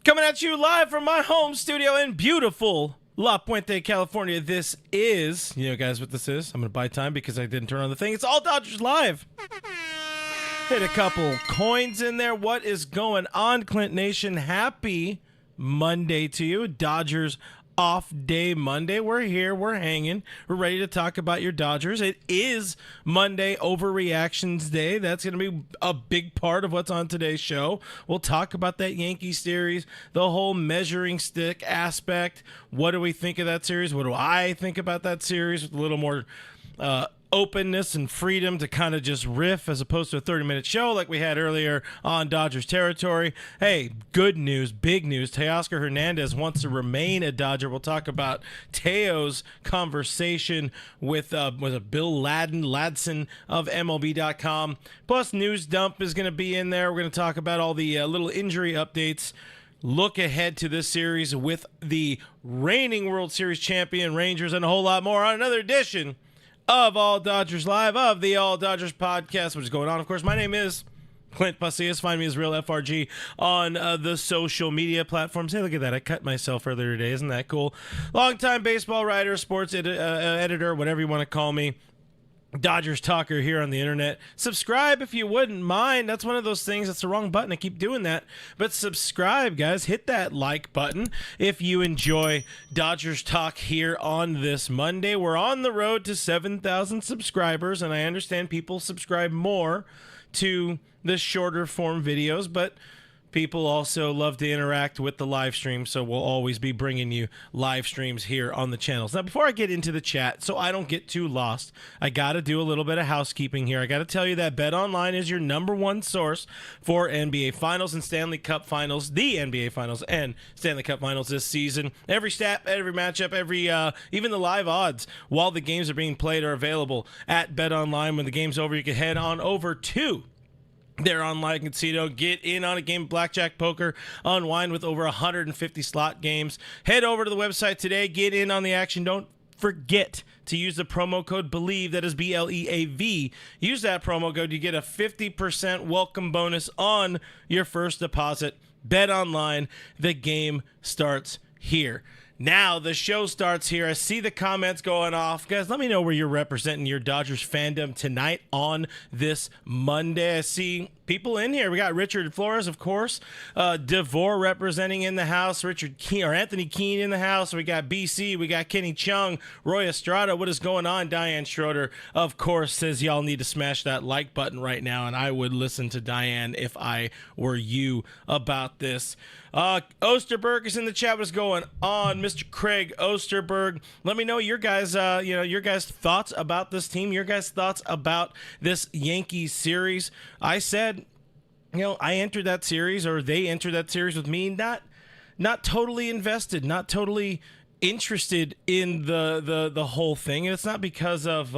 Coming at you live from my home studio in beautiful La Puente, California. This is, you know, guys, what this is. I'm going to buy time because I didn't turn on the thing. It's All Dodgers Live. Hit a couple coins in there. What is going on, Clint Nation? Happy Monday to you. Dodgers off day Monday. We're here. We're hanging. We're ready to talk about your Dodgers. It is Monday Overreactions Day. That's going to be a big part of what's on today's show. We'll talk about that Yankee series, the whole measuring stick aspect. What do we think of that series? What do I think about that series with a little more openness and freedom to kind of just riff as opposed to a 30-minute show like we had earlier on Dodgers territory. Hey, good news, big news. Teoscar Hernandez wants to remain a Dodger. We'll talk about Teo's conversation with Bill Ladson of MLB.com. Plus, News Dump is going to be in there. We're going to talk about all the little injury updates. Look ahead to this series with the reigning World Series champion Rangers and a whole lot more on another edition of All Dodgers Live, of the All Dodgers podcast, which is going on. Of course, my name is Clint Pasillas. Find me as Real FRG on the social media platforms. Hey, look at that. I cut myself earlier today. Isn't that cool? Longtime baseball writer, sports editor, whatever you want to call me. Dodgers talker here on the internet. Subscribe if you wouldn't mind. That's one of those things. That's the wrong button. I keep doing that. But subscribe, guys. Hit that like button if you enjoy Dodgers talk here on this Monday. We're on the road to 7,000 subscribers, and I understand people subscribe more to the shorter form videos, but people also love to interact with the live stream, so we'll always be bringing you live streams here on the channels. Now, before I get into the chat, so I don't get too lost, I got to do a little bit of housekeeping here. I got to tell you that BetOnline is your number one source for NBA Finals and Stanley Cup Finals, the NBA Finals and Stanley Cup Finals this season. Every stat, every matchup, even the live odds while the games are being played are available at BetOnline. When the game's over, you can head on over to their online casino, get in on a game of blackjack, poker, unwind with over 150 slot games. Head over to the website today, get in on the action. Don't forget to use the promo code BELIEVE, that is BLEAV. Use that promo code, you get a 50% welcome bonus on your first deposit. Bet online, the game starts here. Now the show starts here. I see the comments going off. Guys, let me know where you're representing your Dodgers fandom tonight on this Monday. I see people in here. We got Richard Flores, of course. DeVore representing in the house. Anthony Keene in the house. We got BC. We got Kenny Chung. Roy Estrada. What is going on? Diane Schroeder, of course, says y'all need to smash that like button right now, and I would listen to Diane if I were you about this. Osterberg is in the chat. What's going on, Mr. Craig Osterberg? Let me know your guys' thoughts about this team. Your guys' thoughts about this Yankees series. I said, I entered that series, or they entered that series with me, not totally invested, not totally interested in the whole thing. And it's not because of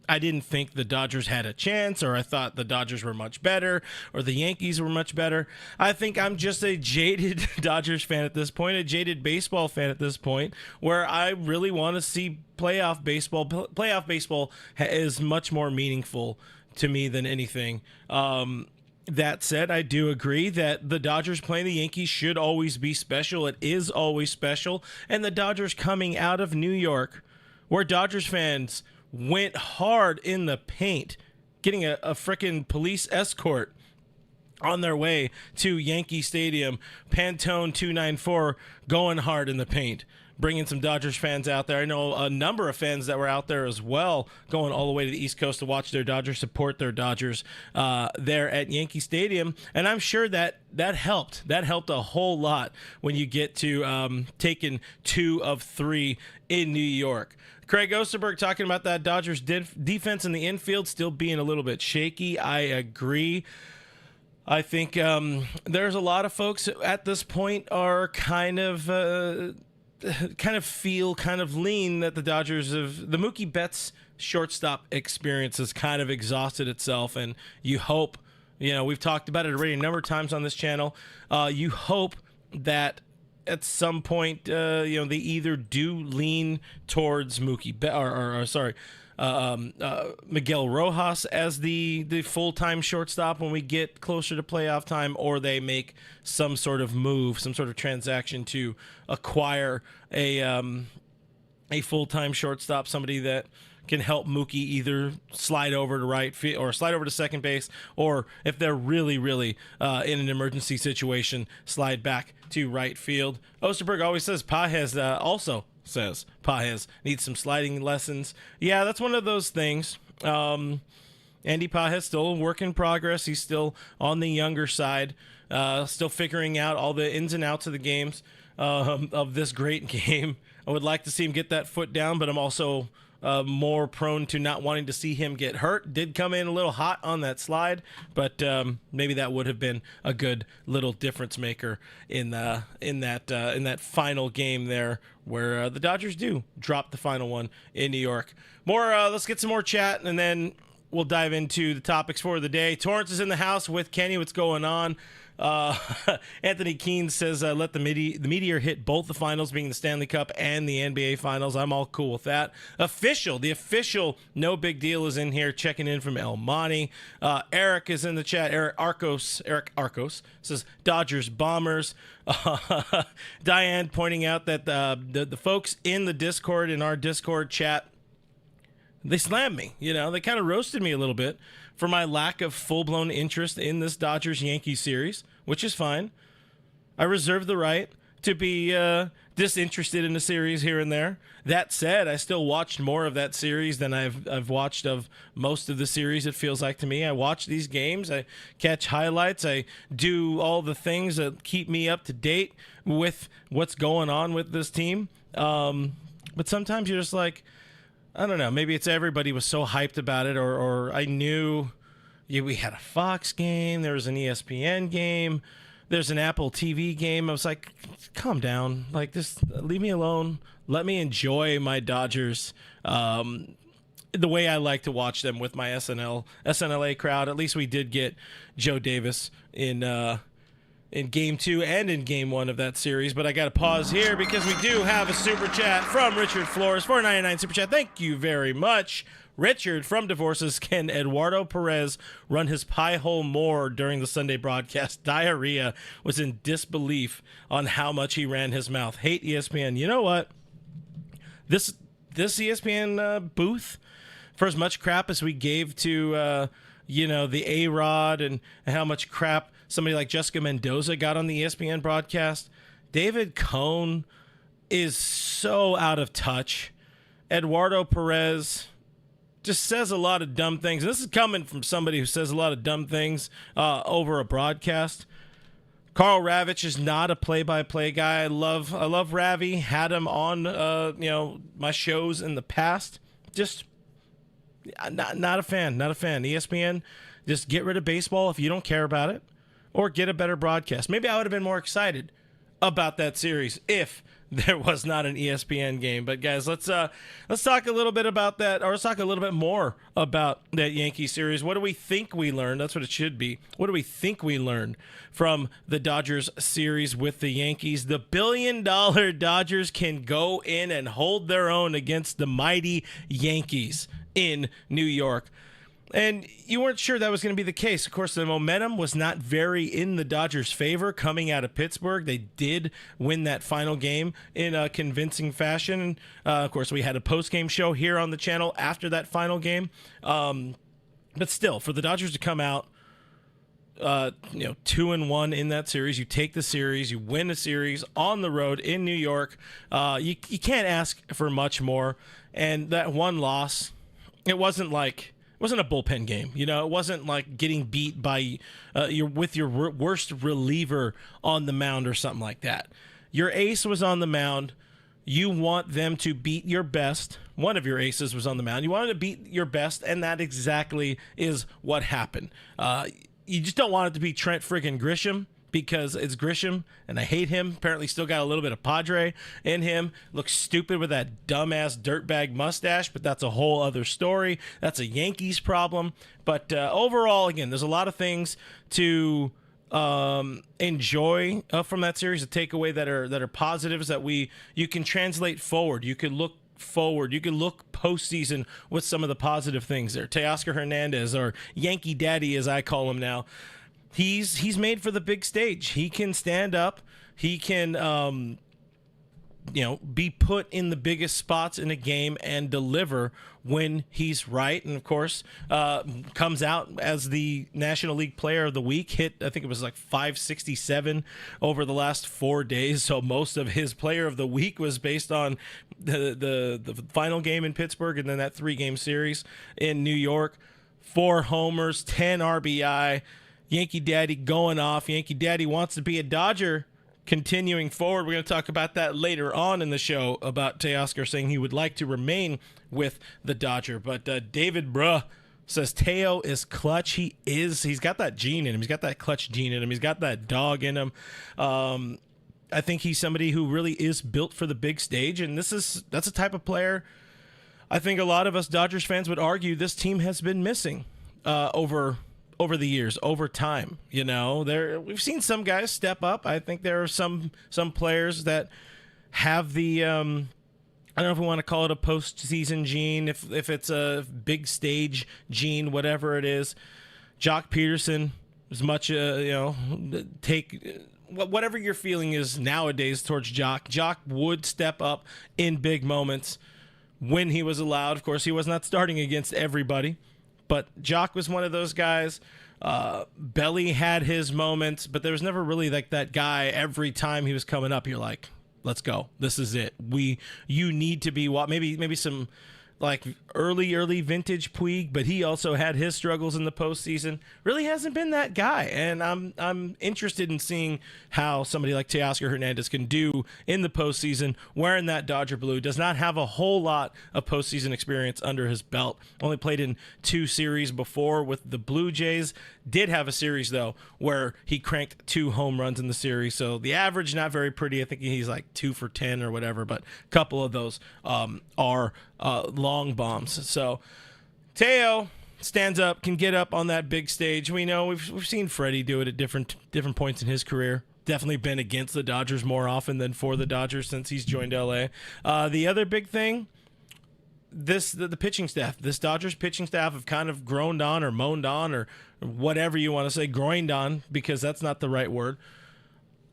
I didn't think the Dodgers had a chance, or I thought the Dodgers were much better, or the Yankees were much better. I think I'm just a jaded Dodgers fan at this point, a jaded baseball fan at this point, where I really want to see playoff baseball. Playoff baseball is much more meaningful to me than anything. That said, I do agree that the Dodgers playing the Yankees should always be special. It is always special. And the Dodgers coming out of New York, where Dodgers fans went hard in the paint, getting a frickin' police escort on their way to Yankee Stadium. Pantone 294 going hard in the paint, bringing some Dodgers fans out there. I know a number of fans that were out there as well, going all the way to the East Coast to watch their Dodgers, support their Dodgers there at Yankee Stadium. And I'm sure that helped. That helped a whole lot when you get to taking 2 of 3 in New York. Craig Osterberg talking about that Dodgers defense in the infield still being a little bit shaky. I agree. I think there's a lot of folks at this point are kind of lean that the Dodgers have, the Mookie Betts shortstop experience has kind of exhausted itself, and you hope, we've talked about it already a number of times on this channel, you hope that at some point, they either do lean towards Miguel Rojas as the full-time shortstop when we get closer to playoff time, or they make some sort of move, some sort of transaction to acquire a full-time shortstop, somebody that can help Mookie either slide over to right field or slide over to second base, or if they're really, really in an emergency situation, slide back to right field. Osterberg always says Pages needs some sliding lessons. Yeah, that's one of those things. Andy Pages still a work in progress. He's still on the younger side, still figuring out all the ins and outs of the games of this great game. I would like to see him get that foot down, but I'm also more prone to not wanting to see him get hurt. Did come in a little hot on that slide, but maybe that would have been a good little difference maker in that final game there, where the Dodgers do drop the final one in New York. Let's get some more chat, and then we'll dive into the topics for the day. Torrance is in the house with Kenny. What's going on? Anthony Keene says, let the meteor hit both the finals, being the Stanley Cup and the NBA Finals. I'm all cool with that. The official no big deal is in here, checking in from El Monte. Eric is in the chat. Eric Arcos says Dodgers Bombers. Diane pointing out that the folks in the Discord, in our Discord chat, they slammed me. They kind of roasted me a little bit for my lack of full-blown interest in this Dodgers-Yankees series, which is fine. I reserve the right to be disinterested in a series here and there. That said, I still watched more of that series than I've watched of most of the series, it feels like to me. I watch these games. I catch highlights. I do all the things that keep me up to date with what's going on with this team. But sometimes you're just like, I don't know, maybe it's everybody was so hyped about it, or I knew we had a Fox game, there was an ESPN game, there's an Apple TV game. I was like, calm down. Like, just leave me alone. Let me enjoy my Dodgers the way I like to watch them with my SNLA crowd. At least we did get Joe Davis in Game 2 and in Game 1 of that series. But I got to pause here because we do have a super chat from Richard Flores, $4.99 super chat. Thank you very much. Richard from Divorces, can Eduardo Perez run his pie hole more during the Sunday broadcast? Diarrhea was in disbelief on how much he ran his mouth. Hate ESPN. You know what? This ESPN booth, for as much crap as we gave to the A-Rod and how much crap somebody like Jessica Mendoza got on the ESPN broadcast, David Cohn is so out of touch. Eduardo Perez just says a lot of dumb things. And this is coming from somebody who says a lot of dumb things over a broadcast. Carl Ravitch is not a play-by-play guy. I love Ravi. Had him on my shows in the past. Just not a fan. Not a fan. ESPN, just get rid of baseball if you don't care about it, or get a better broadcast. Maybe I would have been more excited about that series if there was not an ESPN game. But guys, let's talk a little bit about that, or let's talk a little bit more about that Yankee series. What do we think we learned? That's what it should be. What do we think we learned from the Dodgers series with the Yankees? The billion-dollar Dodgers can go in and hold their own against the mighty Yankees in New York. And you weren't sure that was going to be the case. Of course, the momentum was not very in the Dodgers' favor coming out of Pittsburgh. They did win that final game in a convincing fashion. Of course, we had a post-game show here on the channel after that final game. But still, for the Dodgers to come out 2-1 in that series, you take the series, you win the series on the road in New York. You can't ask for much more. And that one loss, it wasn't a bullpen game. It wasn't like getting beat by your worst reliever on the mound or something like that. Your ace was on the mound. You want them to beat your best. One of your aces was on the mound. You wanted to beat your best, and that exactly is what happened. You just don't want it to be Trent friggin' Grisham, because it's Grisham, and I hate him. Apparently still got a little bit of Padre in him. Looks stupid with that dumbass dirtbag mustache, but that's a whole other story. That's a Yankees problem. But overall, again, there's a lot of things to enjoy from that series, a takeaway that are positives that you can translate forward. You could look forward. You can look postseason with some of the positive things there. Teoscar Hernandez, or Yankee Daddy as I call him now, he's made for the big stage. He can stand up. He can be put in the biggest spots in a game and deliver when he's right. And of course, comes out as the National League Player of the Week. Hit, I think it was like 567 over the last 4 days. So most of his Player of the Week was based on the final game in Pittsburgh and then that 3-game series in New York. 4 homers, 10 RBI. Yankee Daddy going off. Yankee Daddy wants to be a Dodger. Continuing forward, we're going to talk about that later on in the show, about Teoscar saying he would like to remain with the Dodger. But David Bruh says Teo is clutch. He's got that gene in him. He's got that clutch gene in him. He's got that dog in him. I think he's somebody who really is built for the big stage, and that's a type of player I think a lot of us Dodgers fans would argue this team has been missing over the years, over time. We've seen some guys step up. I think there are some players that have the I don't know if we want to call it a postseason gene, if it's a big stage gene, whatever it is. Jock Peterson, as much take whatever your feeling is nowadays towards Jock. Jock would step up in big moments when he was allowed. Of course, he was not starting against everybody. But Jock was one of those guys. Belly had his moments, but there was never really like that guy every time he was coming up. You're like, let's go. This is it. You need to be maybe some like early vintage Puig, but he also had his struggles in the postseason. Really hasn't been that guy, and I'm interested in seeing how somebody like Teoscar Hernandez can do in the postseason wearing that Dodger blue. Does not have a whole lot of postseason experience under his belt. Only played in 2 series before with the Blue Jays. Did have a series though where he cranked 2 home runs in the series. So the average not very pretty. I think he's like 2 for 10 or whatever, but a couple of those are long bombs. So Teo stands up, can get up on that big stage. We know we've seen Freddie do it at different points in his career. Definitely been against the Dodgers more often than for the Dodgers since he's joined LA. The other big thing, the pitching staff. This Dodgers pitching staff have kind of groaned on or moaned on or whatever you want to say, groined on, because that's not the right word.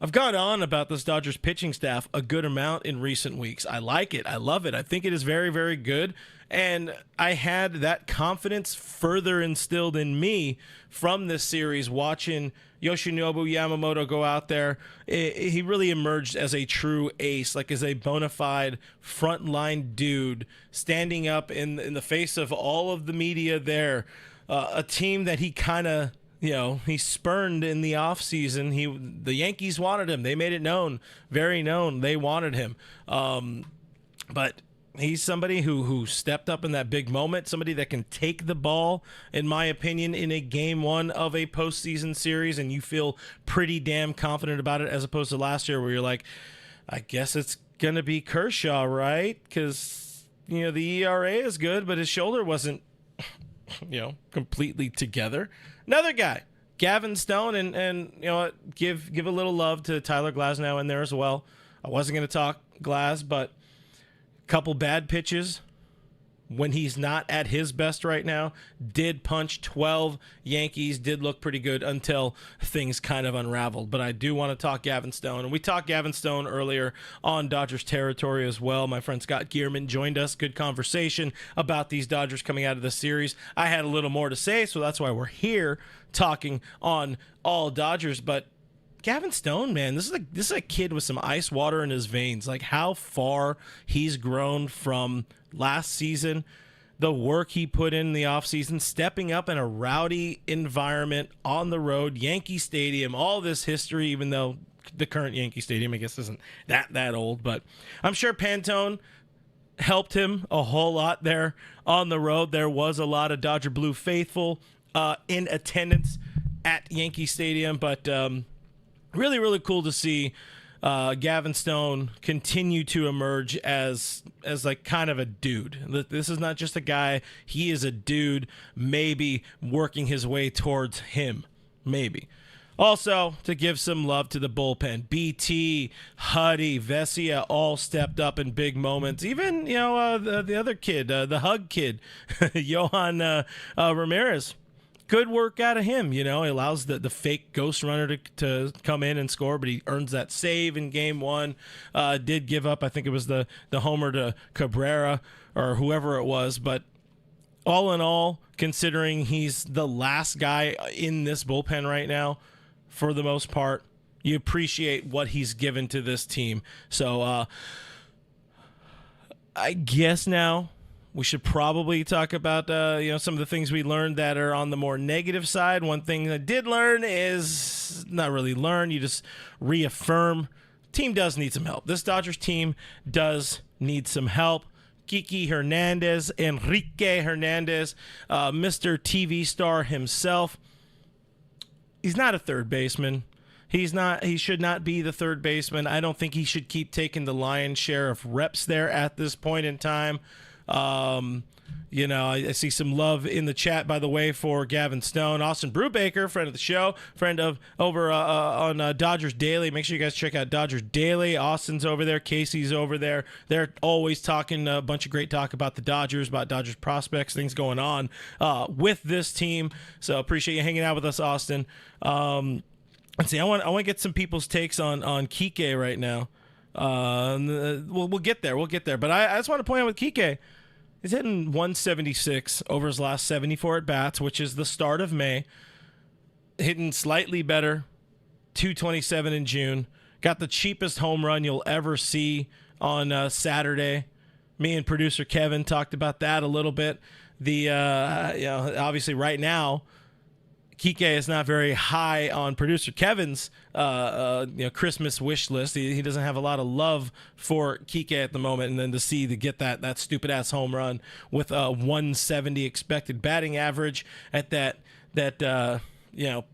I've gone on about this Dodgers pitching staff a good amount in recent weeks. I like it. I love it. I think it is very, very good. And I had that confidence further instilled in me from this series, watching Yoshinobu Yamamoto go out there. He really emerged as a true ace, like as a bona fide frontline dude, standing up in the face of all of the media there. A team that he kind of, he spurned in the offseason. The Yankees wanted him. They made it known, very known. They wanted him. But he's somebody who stepped up in that big moment, somebody that can take the ball, in my opinion, in a game 1 of a postseason series, and you feel pretty damn confident about it, as opposed to last year where you're like, I guess it's going to be Kershaw, right? Because, the ERA is good, but his shoulder wasn't, completely together. Another guy, Gavin Stone, and give a little love to Tyler Glasnow in there as well. I wasn't going to talk Glas, but a couple bad pitches when he's not at his best right now. Did punch 12 Yankees, did look pretty good until things kind of unraveled. But I do want to talk Gavin Stone. And we talked Gavin Stone earlier on Dodgers territory as well. My friend Scott Gierman joined us. Good conversation about these Dodgers coming out of the series. I had a little more to say, so that's why we're here talking on all Dodgers. But Gavin Stone, man, this is a kid with some ice water in his veins. Like how far he's grown from last season, the work he put in the offseason, stepping up in a rowdy environment on the road, Yankee Stadium, all this history, even though the current Yankee Stadium, I guess, isn't that old. But I'm sure Pantone helped him a whole lot there on the road. There was a lot of Dodger Blue faithful in attendance at Yankee Stadium, but really, really cool to see Gavin Stone continue to emerge as like kind of a dude. This is not just a guy. He is a dude, maybe working his way towards him. Maybe. Also, to give some love to the bullpen, BT, Huddy, Vesia all stepped up in big moments. Even, the other kid, the hug kid, Johan Ramirez. Good work out of him. He allows the fake ghost runner to come in and score, but he earns that save in game one. Did give up, I think it was the homer to Cabrera or whoever it was. But all in all, considering he's the last guy in this bullpen right now, for the most part, you appreciate what he's given to this team. So I guess now we should probably talk about some of the things we learned that are on the more negative side. One thing I did learn is not really learn, you just reaffirm. Team does need some help. This Dodgers team does need some help. Kiki Hernandez, Enrique Hernandez, Mr. TV star himself. He's not a third baseman. He should not be the third baseman. I don't think he should keep taking the lion's share of reps there at this point in time. I see some love in the chat, by the way, for Gavin Stone. Austin Brubaker, friend of the show, friend of over on Dodgers Daily. Make sure you guys check out Dodgers Daily. Austin's over there. Casey's over there. They're always talking a bunch of great talk about the Dodgers, about Dodgers prospects, things going on with this team. So appreciate you hanging out with us, Austin. Let's see. I want to get some people's takes on Kike right now. We'll get there. We'll get there. But I just want to point out with Kike, he's hitting 176 over his last 74 at-bats, which is the start of May. Hitting slightly better, 227 in June. Got the cheapest home run you'll ever see on Saturday. Me and producer Kevin talked about that a little bit. Obviously right now, Kike is not very high on producer Kevin's Christmas wish list. He doesn't have a lot of love for Kike at the moment, and then to get that stupid ass home run with a 170 expected batting average at that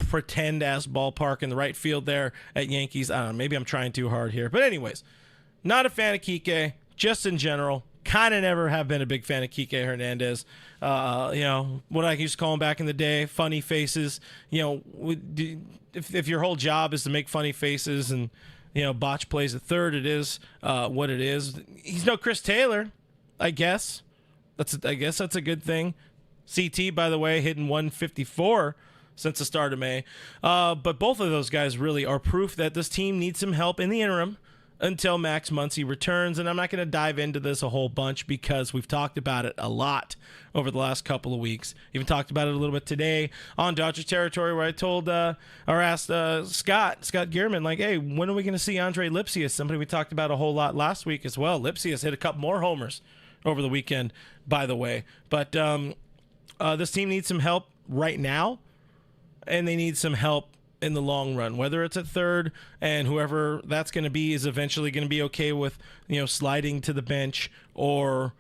pretend ass ballpark in the right field there at Yankees. I don't know, maybe I'm trying too hard here, but anyways, not a fan of Kike just in general. Kind of never have been a big fan of Kike Hernandez. What I used to call him back in the day, funny faces. If your whole job is to make funny faces and, botch plays at third, it is what it is. He's no Chris Taylor, I guess. I guess that's a good thing. CT, by the way, hitting 154 since the start of May. But both of those guys really are proof that this team needs some help in the interim until Max Muncy returns. And I'm not going to dive into this a whole bunch because we've talked about it a lot over the last couple of weeks. Even talked about it a little bit today on Dodgers territory, where I told asked Scott Gearman, like, hey, when are we going to see Andre Lipsius? Somebody we talked about a whole lot last week as well. Lipsius hit a couple more homers over the weekend, by the way. But this team needs some help right now, and they need some help in the long run, whether it's at third, and whoever that's going to be is eventually going to be okay with, sliding to the bench or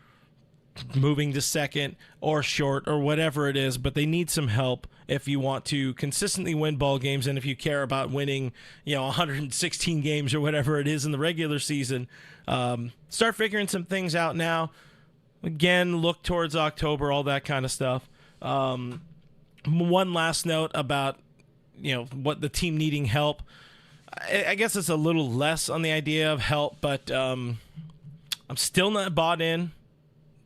moving to second or short or whatever it is. But they need some help if you want to consistently win ball games, and if you care about winning, 116 games or whatever it is in the regular season. Start figuring some things out now. Again, look towards October, all that kind of stuff. One last note about what the team needing help. I guess it's a little less on the idea of help, but I'm still not bought in,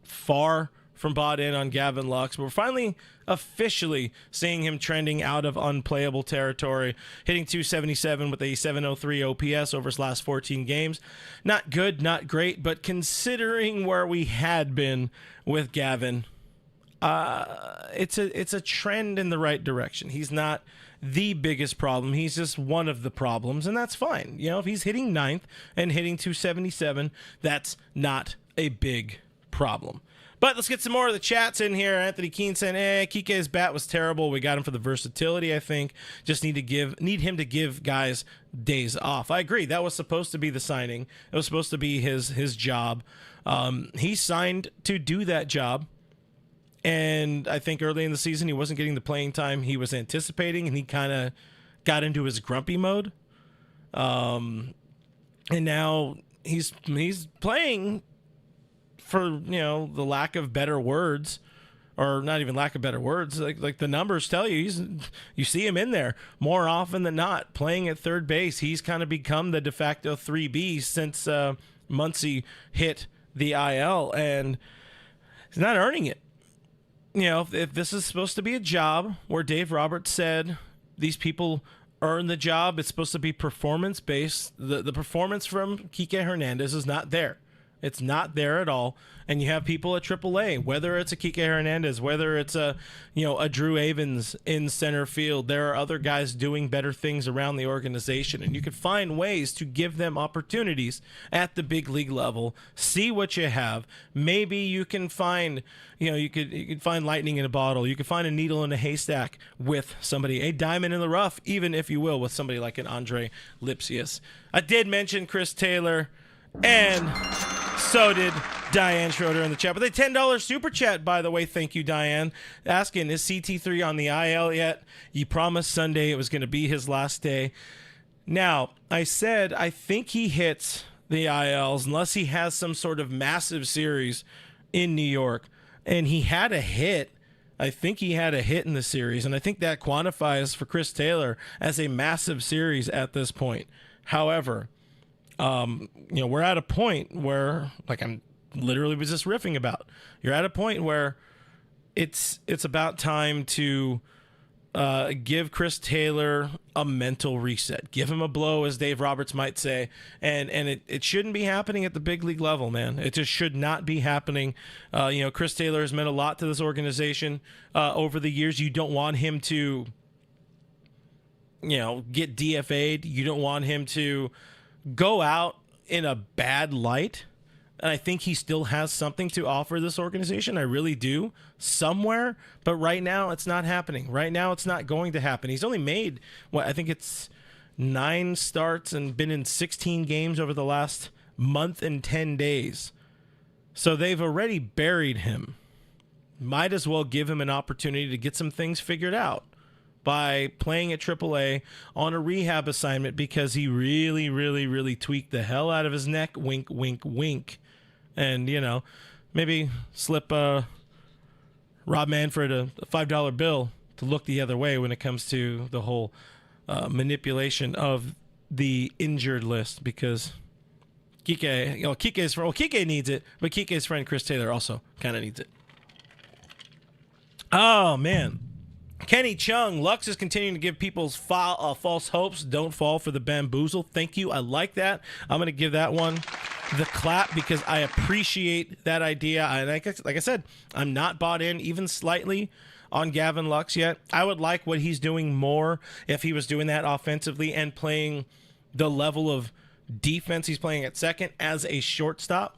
far from bought in on Gavin Lux. But we're finally officially seeing him trending out of unplayable territory, hitting 277 with a 703 OPS over his last 14 games. Not good, not great, but considering where we had been with Gavin, it's a trend in the right direction. He's not the biggest problem. He's just one of the problems, and that's fine. If he's hitting ninth and hitting 277, that's not a big problem. But let's get some more of the chats in here. Anthony Keene saying, Kike's bat was terrible. We got him for the versatility, I think. Just need him to give guys days off. I agree. That was supposed to be the signing. It was supposed to be his job. He signed to do that job. And I think early in the season, he wasn't getting the playing time he was anticipating, and he kind of got into his grumpy mode. And now he's playing, for the lack of better words, or not even lack of better words, like the numbers tell you, you see him in there more often than not, playing at third base. He's kind of become the de facto 3B since Muncy hit the IL, and he's not earning it. You know, if this is supposed to be a job where Dave Roberts said these people earn the job, it's supposed to be performance-based. The performance from Kike Hernandez is not there. It's not there at all. And you have people at AAA, whether it's a Kike Hernandez, whether it's a Drew Avens in center field. There are other guys doing better things around the organization, and you could find ways to give them opportunities at the big league level. See what you have. Maybe you can find, you could find lightning in a bottle. You could find a needle in a haystack with somebody, a diamond in the rough, even if you will, with somebody like an Andre Lipsius. I did mention Chris Taylor, and so did Diane Schroeder in the chat. But the $10 super chat, by the way, thank you, Diane. Asking, is CT3 on the IL yet? You promised Sunday it was going to be his last day. Now, I said I think he hits the ILs unless he has some sort of massive series in New York. And he had a hit. I think he had a hit in the series. And I think that quantifies for Chris Taylor as a massive series at this point. However, we're at a point where, like I'm literally was just riffing about, you're at a point where it's about time to give Chris Taylor a mental reset. Give him a blow, as Dave Roberts might say. And it shouldn't be happening at the big league level, man. It just should not be happening. Chris Taylor has meant a lot to this organization over the years. You don't want him to, get DFA'd. You don't want him to go out in a bad light. And I think he still has something to offer this organization. I really do, somewhere. But right now, it's not happening. Right now, it's not going to happen. He's only made, I think it's 9 starts and been in 16 games over the last month and 10 days. So they've already buried him. Might as well give him an opportunity to get some things figured out by playing at AAA on a rehab assignment, because he really, really, really tweaked the hell out of his neck. Wink, wink, wink. And, maybe slip Rob Manfred a $5 bill to look the other way when it comes to the whole manipulation of the injured list, because Kike needs it, but Kike's friend Chris Taylor also kind of needs it. Oh, man. Kenny Chung, Lux is continuing to give people false hopes. Don't fall for the bamboozle. Thank you. I like that. I'm going to give that one the clap because I appreciate that idea. Like I said, I'm not bought in even slightly on Gavin Lux yet. I would like what he's doing more if he was doing that offensively and playing the level of defense he's playing at second as a shortstop,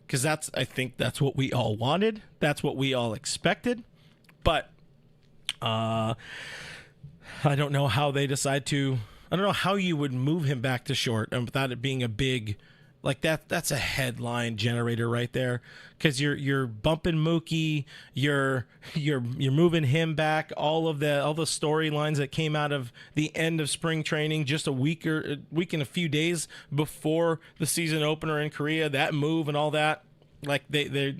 because I think that's what we all wanted. That's what we all expected. But I don't know how they decide to. I don't know how you would move him back to short and without it being a big, like that's a headline generator right there. Because you're bumping Mookie, you're moving him back. All the storylines that came out of the end of spring training, just a week and a few days before the season opener in Korea, that move and all that, like they're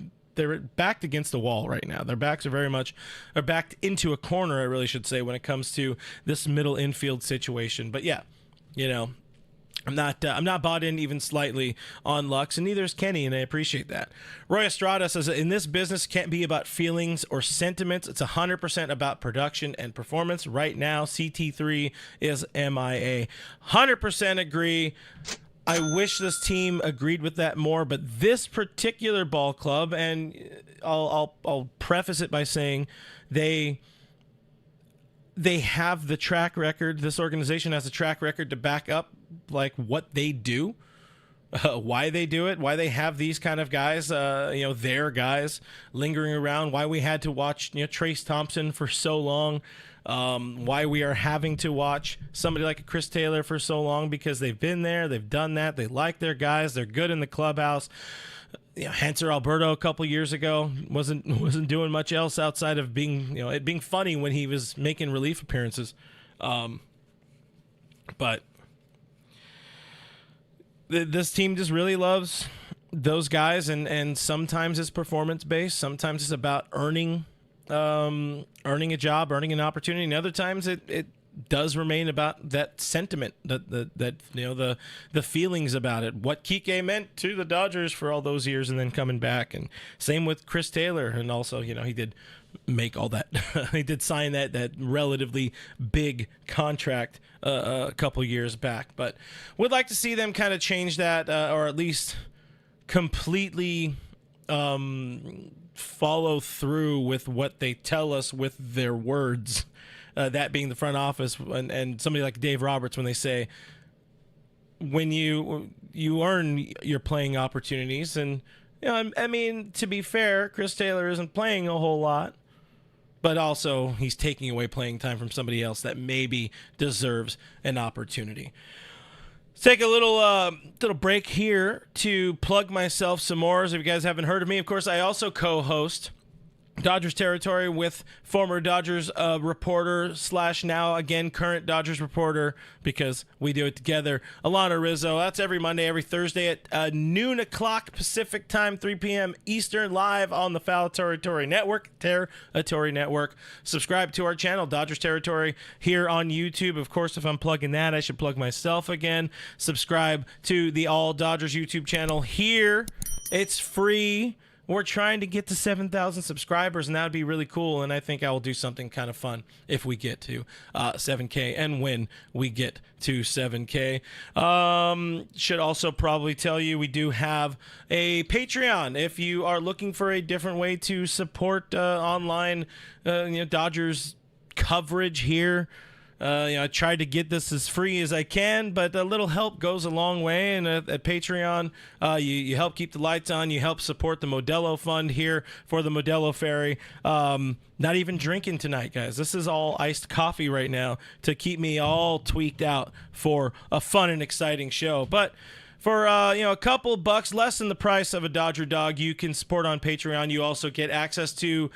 backed against the wall right now. Their backs are backed into a corner, I really should say, when it comes to this middle infield situation. But yeah, I'm not bought in even slightly on Lux, and neither is Kenny, and I appreciate that. Roy Estrada says, in this business can't be about feelings or sentiments. It's 100% about production and performance. Right now, CT3 is MIA. 100% agree. I wish this team agreed with that more, but this particular ball club, and I'll preface it by saying they have the track record. This organization has a track record to back up like what they do, why they do it, why they have these kind of guys, their guys lingering around, why we had to watch Trace Thompson for so long. Why we are having to watch somebody like a Chris Taylor for so long, because they've been there, they've done that, they like their guys, they're good in the clubhouse. Hanser Alberto a couple years ago wasn't doing much else outside of being it being funny when he was making relief appearances. But this team just really loves those guys, and sometimes it's performance based, sometimes it's about earning earning a job, earning an opportunity, and other times it does remain about that sentiment, that the feelings about it, what Kike meant to the Dodgers for all those years, and then coming back. And same with Chris Taylor, and also he did make all that he did sign that relatively big contract a couple years back, but would like to see them kind of change that, or at least completely follow through with what they tell us with their words. That being the front office and somebody like Dave Roberts, when they say, when you earn your playing opportunities. And I mean, to be fair, Chris Taylor isn't playing a whole lot, but also he's taking away playing time from somebody else that maybe deserves an opportunity. Let's take a little break here to plug myself some more. As if you guys haven't heard of me, of course, I also co-host Dodgers Territory with former Dodgers reporter / now again current Dodgers reporter, because we do it together, Alana Rizzo. That's every Monday, every Thursday at noon o'clock Pacific time, 3 p.m. Eastern, live on the Foul Territory Network. Subscribe to our channel, Dodgers Territory, here on YouTube. Of course, if I'm plugging that, I should plug myself again. Subscribe to the All Dodgers YouTube channel here. It's free. We're trying to get to 7,000 subscribers, and that would be really cool. And I think I will do something kind of fun if we get to 7K, and when we get to 7K. Should also probably tell you we do have a Patreon. If you are looking for a different way to support online Dodgers coverage here, I tried to get this as free as I can, but a little help goes a long way. And at Patreon, you help keep the lights on. You help support the Modelo Fund here for the Modelo Ferry. Not even drinking tonight, guys. This is all iced coffee right now to keep me all tweaked out for a fun and exciting show. But for a couple bucks, less than the price of a Dodger dog, you can support on Patreon. You also get access to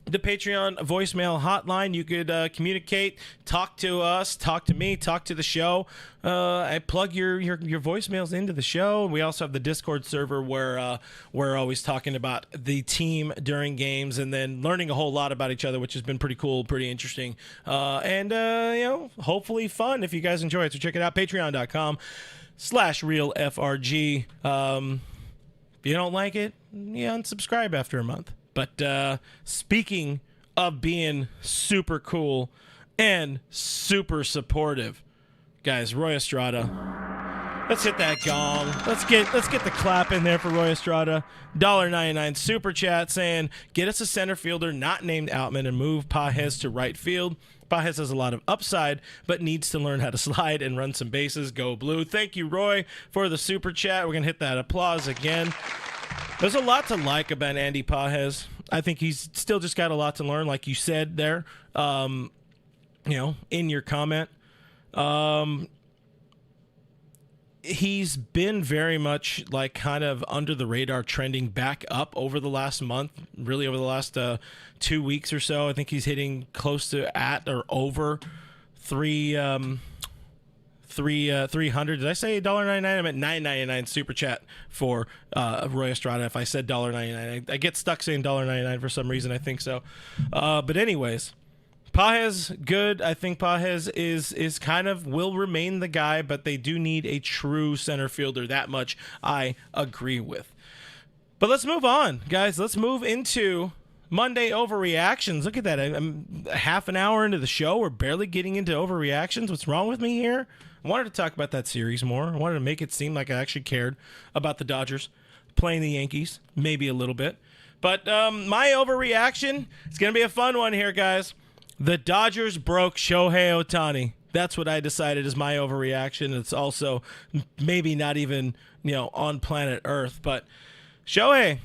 the Patreon voicemail hotline. You could communicate, talk to us, talk to me, talk to the show. I plug your voicemails into the show. We also have the Discord server where we're always talking about the team during games, and then learning a whole lot about each other, which has been pretty cool, pretty interesting, and hopefully fun if you guys enjoy it. So check it out, patreon.com/realfrg. If you don't like it, unsubscribe after a month. But speaking of being super cool and super supportive, guys, Roy Estrada. Let's hit that gong. Let's get the clap in there for Roy Estrada. $1.99 super chat saying, get us a center fielder not named Outman and move Pages to right field. Pages has a lot of upside, but needs to learn how to slide and run some bases. Go Blue. Thank you, Roy, for the super chat. We're going to hit that applause again. There's a lot to like about Andy Pages. I think he's still just got a lot to learn, like you said there, in your comment. He's been very much like kind of under the radar, trending back up over the last month, really over the last 2 weeks or so. I think he's hitting close to at or over 300. Did I say $1.99? I meant $9.99 super chat for Roy Estrada. If I said $1.99, I get stuck saying $1.99 for some reason. I think so. But anyways, Pages good. I think Pages is kind of will remain the guy, but they do need a true center fielder. That much I agree with. But let's move on, guys. Let's move into Monday overreactions. Look at that. I'm half an hour into the show. We're barely getting into overreactions. What's wrong with me here? I wanted to talk about that series more. I wanted to make it seem like I actually cared about the Dodgers playing the Yankees, maybe a little bit. But my overreaction, it's going to be a fun one here, guys. The Dodgers broke Shohei Ohtani. That's what I decided is my overreaction. It's also maybe not even, on planet Earth. But Shohei,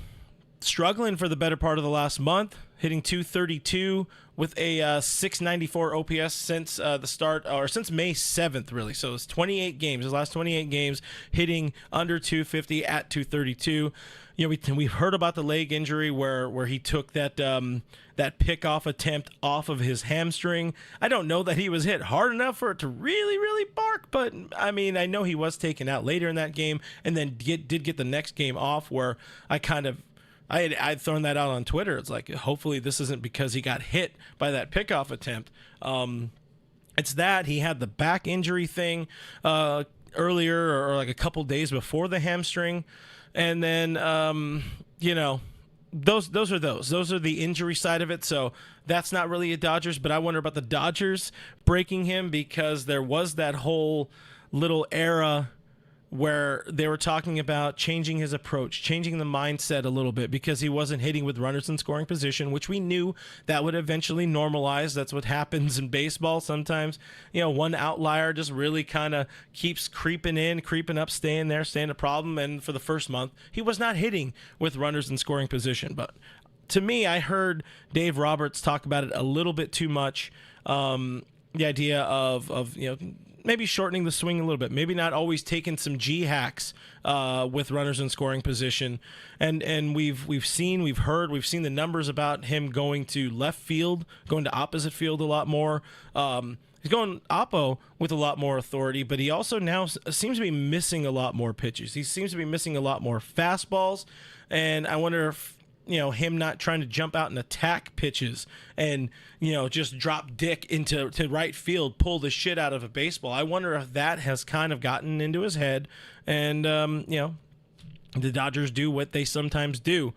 struggling for the better part of the last month, hitting .232 with a 694 OPS since the start, or since May 7th, really. So it's 28 games, his last 28 games, hitting under 250 at .232. We've heard about the leg injury where he took that pickoff attempt off of his hamstring. I don't know that he was hit hard enough for it to really, really bark, but I mean, I know he was taken out later in that game, and then did get the next game off, where I kind of I'd thrown that out on Twitter. It's like, hopefully this isn't because he got hit by that pickoff attempt. It's that he had the back injury thing earlier, or like a couple days before the hamstring, and then those are the injury side of it. So that's not really a Dodgers, but I wonder about the Dodgers breaking him, because there was that whole little era where they were talking about changing his approach, changing the mindset a little bit, because he wasn't hitting with runners in scoring position, which we knew that would eventually normalize. That's what happens in baseball. Sometimes, one outlier just really kind of keeps creeping up, staying a problem. And for the first month, he was not hitting with runners in scoring position. But to me, I heard Dave Roberts talk about it a little bit too much. The idea of maybe shortening the swing a little bit, maybe not always taking some G hacks with runners in scoring position. And we've seen the numbers about him going to left field, going to opposite field a lot more. He's going oppo with a lot more authority, but he also now seems to be missing a lot more pitches. He seems to be missing a lot more fastballs, and I wonder if him not trying to jump out and attack pitches and, just drop dick to right field, pull the shit out of a baseball. I wonder if that has kind of gotten into his head, and, the Dodgers do what they sometimes do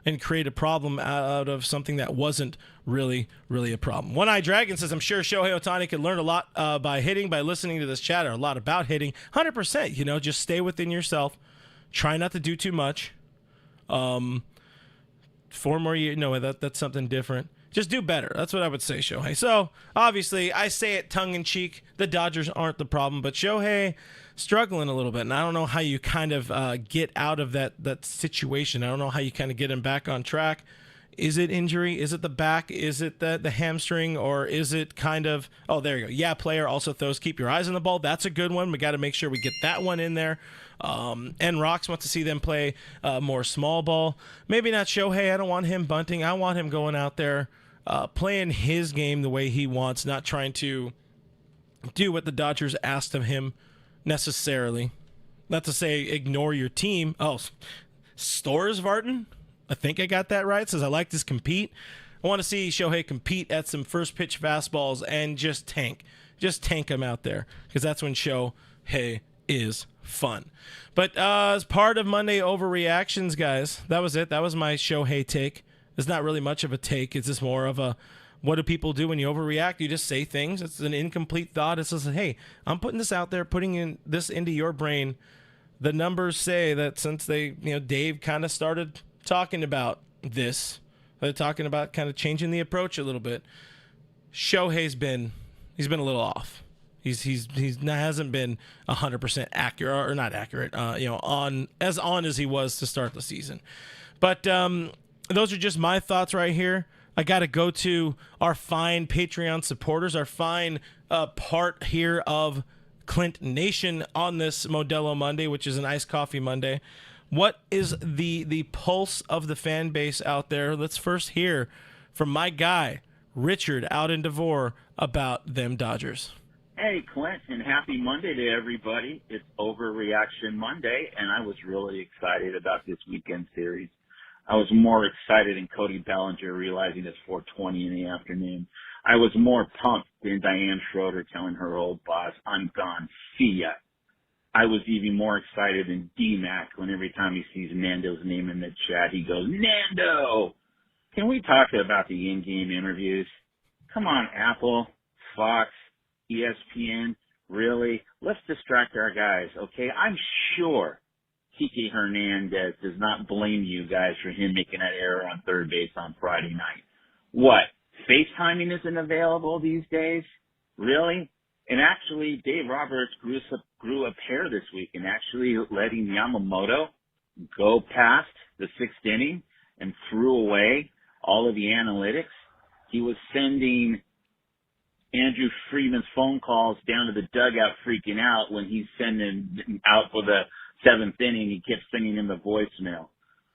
and create a problem out of something that wasn't really, really a problem. One Eye Dragon says, I'm sure Shohei Ohtani could learn a lot by listening to this chatter, a lot about hitting. 100%, just stay within yourself. Try not to do too much. 4 more years, no, that's something different. Just do better. That's what I would say, Shohei. So, obviously, I say it tongue-in-cheek. The Dodgers aren't the problem, but Shohei struggling a little bit, and I don't know how you kind of get out of that situation. I don't know how you kind of get him back on track. Is it injury? Is it the back? Is it the hamstring? Or is it kind of, oh, there you go. Yeah, player also throws, keep your eyes on the ball. That's a good one. We got to make sure we get that one in there. And Rocks wants to see them play more small ball. Maybe not Shohei. I don't want him bunting. I want him going out there playing his game the way he wants, not trying to do what the Dodgers asked of him necessarily. Not to say ignore your team. Oh, Stores Vartan? I think I got that right. Says, I like this compete. I want to see Shohei compete at some first pitch fastballs and just tank him out there, because that's when Shohei is fun. But as part of Monday Overreactions, guys, that was it. That was my Shohei take. It's not really much of a take. It's just more of a, what do people do when you overreact? You just say things. It's an incomplete thought. It's just, hey, I'm putting this out there, putting this into your brain. The numbers say that since Dave kind of started talking about this, they're talking about kind of changing the approach a little bit. Shohei's been a little off. He's hasn't been 100% accurate, or not accurate, on as he was to start the season. But those are just my thoughts right here. I got to go to our fine Patreon supporters, our fine part here of Clint Nation on this Modelo Monday, which is an iced coffee Monday. What is the pulse of the fan base out there? Let's first hear from my guy, Richard, out in Devore, about them Dodgers. Hey, Clint, and happy Monday to everybody. It's Overreaction Monday, and I was really excited about this weekend series. I was more excited than Cody Bellinger realizing it's 4:20 in the afternoon. I was more pumped than Diane Schroeder telling her old boss, I'm gone, see ya. I was even more excited than D-Mac when every time he sees Nando's name in the chat, he goes, Nando! Can we talk about the in-game interviews? Come on, Apple, Fox, ESPN, really? Let's distract our guys, okay? I'm sure Teoscar Hernandez does not blame you guys for him making that error on third base on Friday night. What? FaceTiming isn't available these days? Really? And actually, Dave Roberts grew a pair this week and actually letting Yamamoto go past the sixth inning and threw away all of the analytics. He was sending Andrew Friedman's phone calls down to the dugout freaking out when he's sending him out for the seventh inning. He kept sending him a voicemail.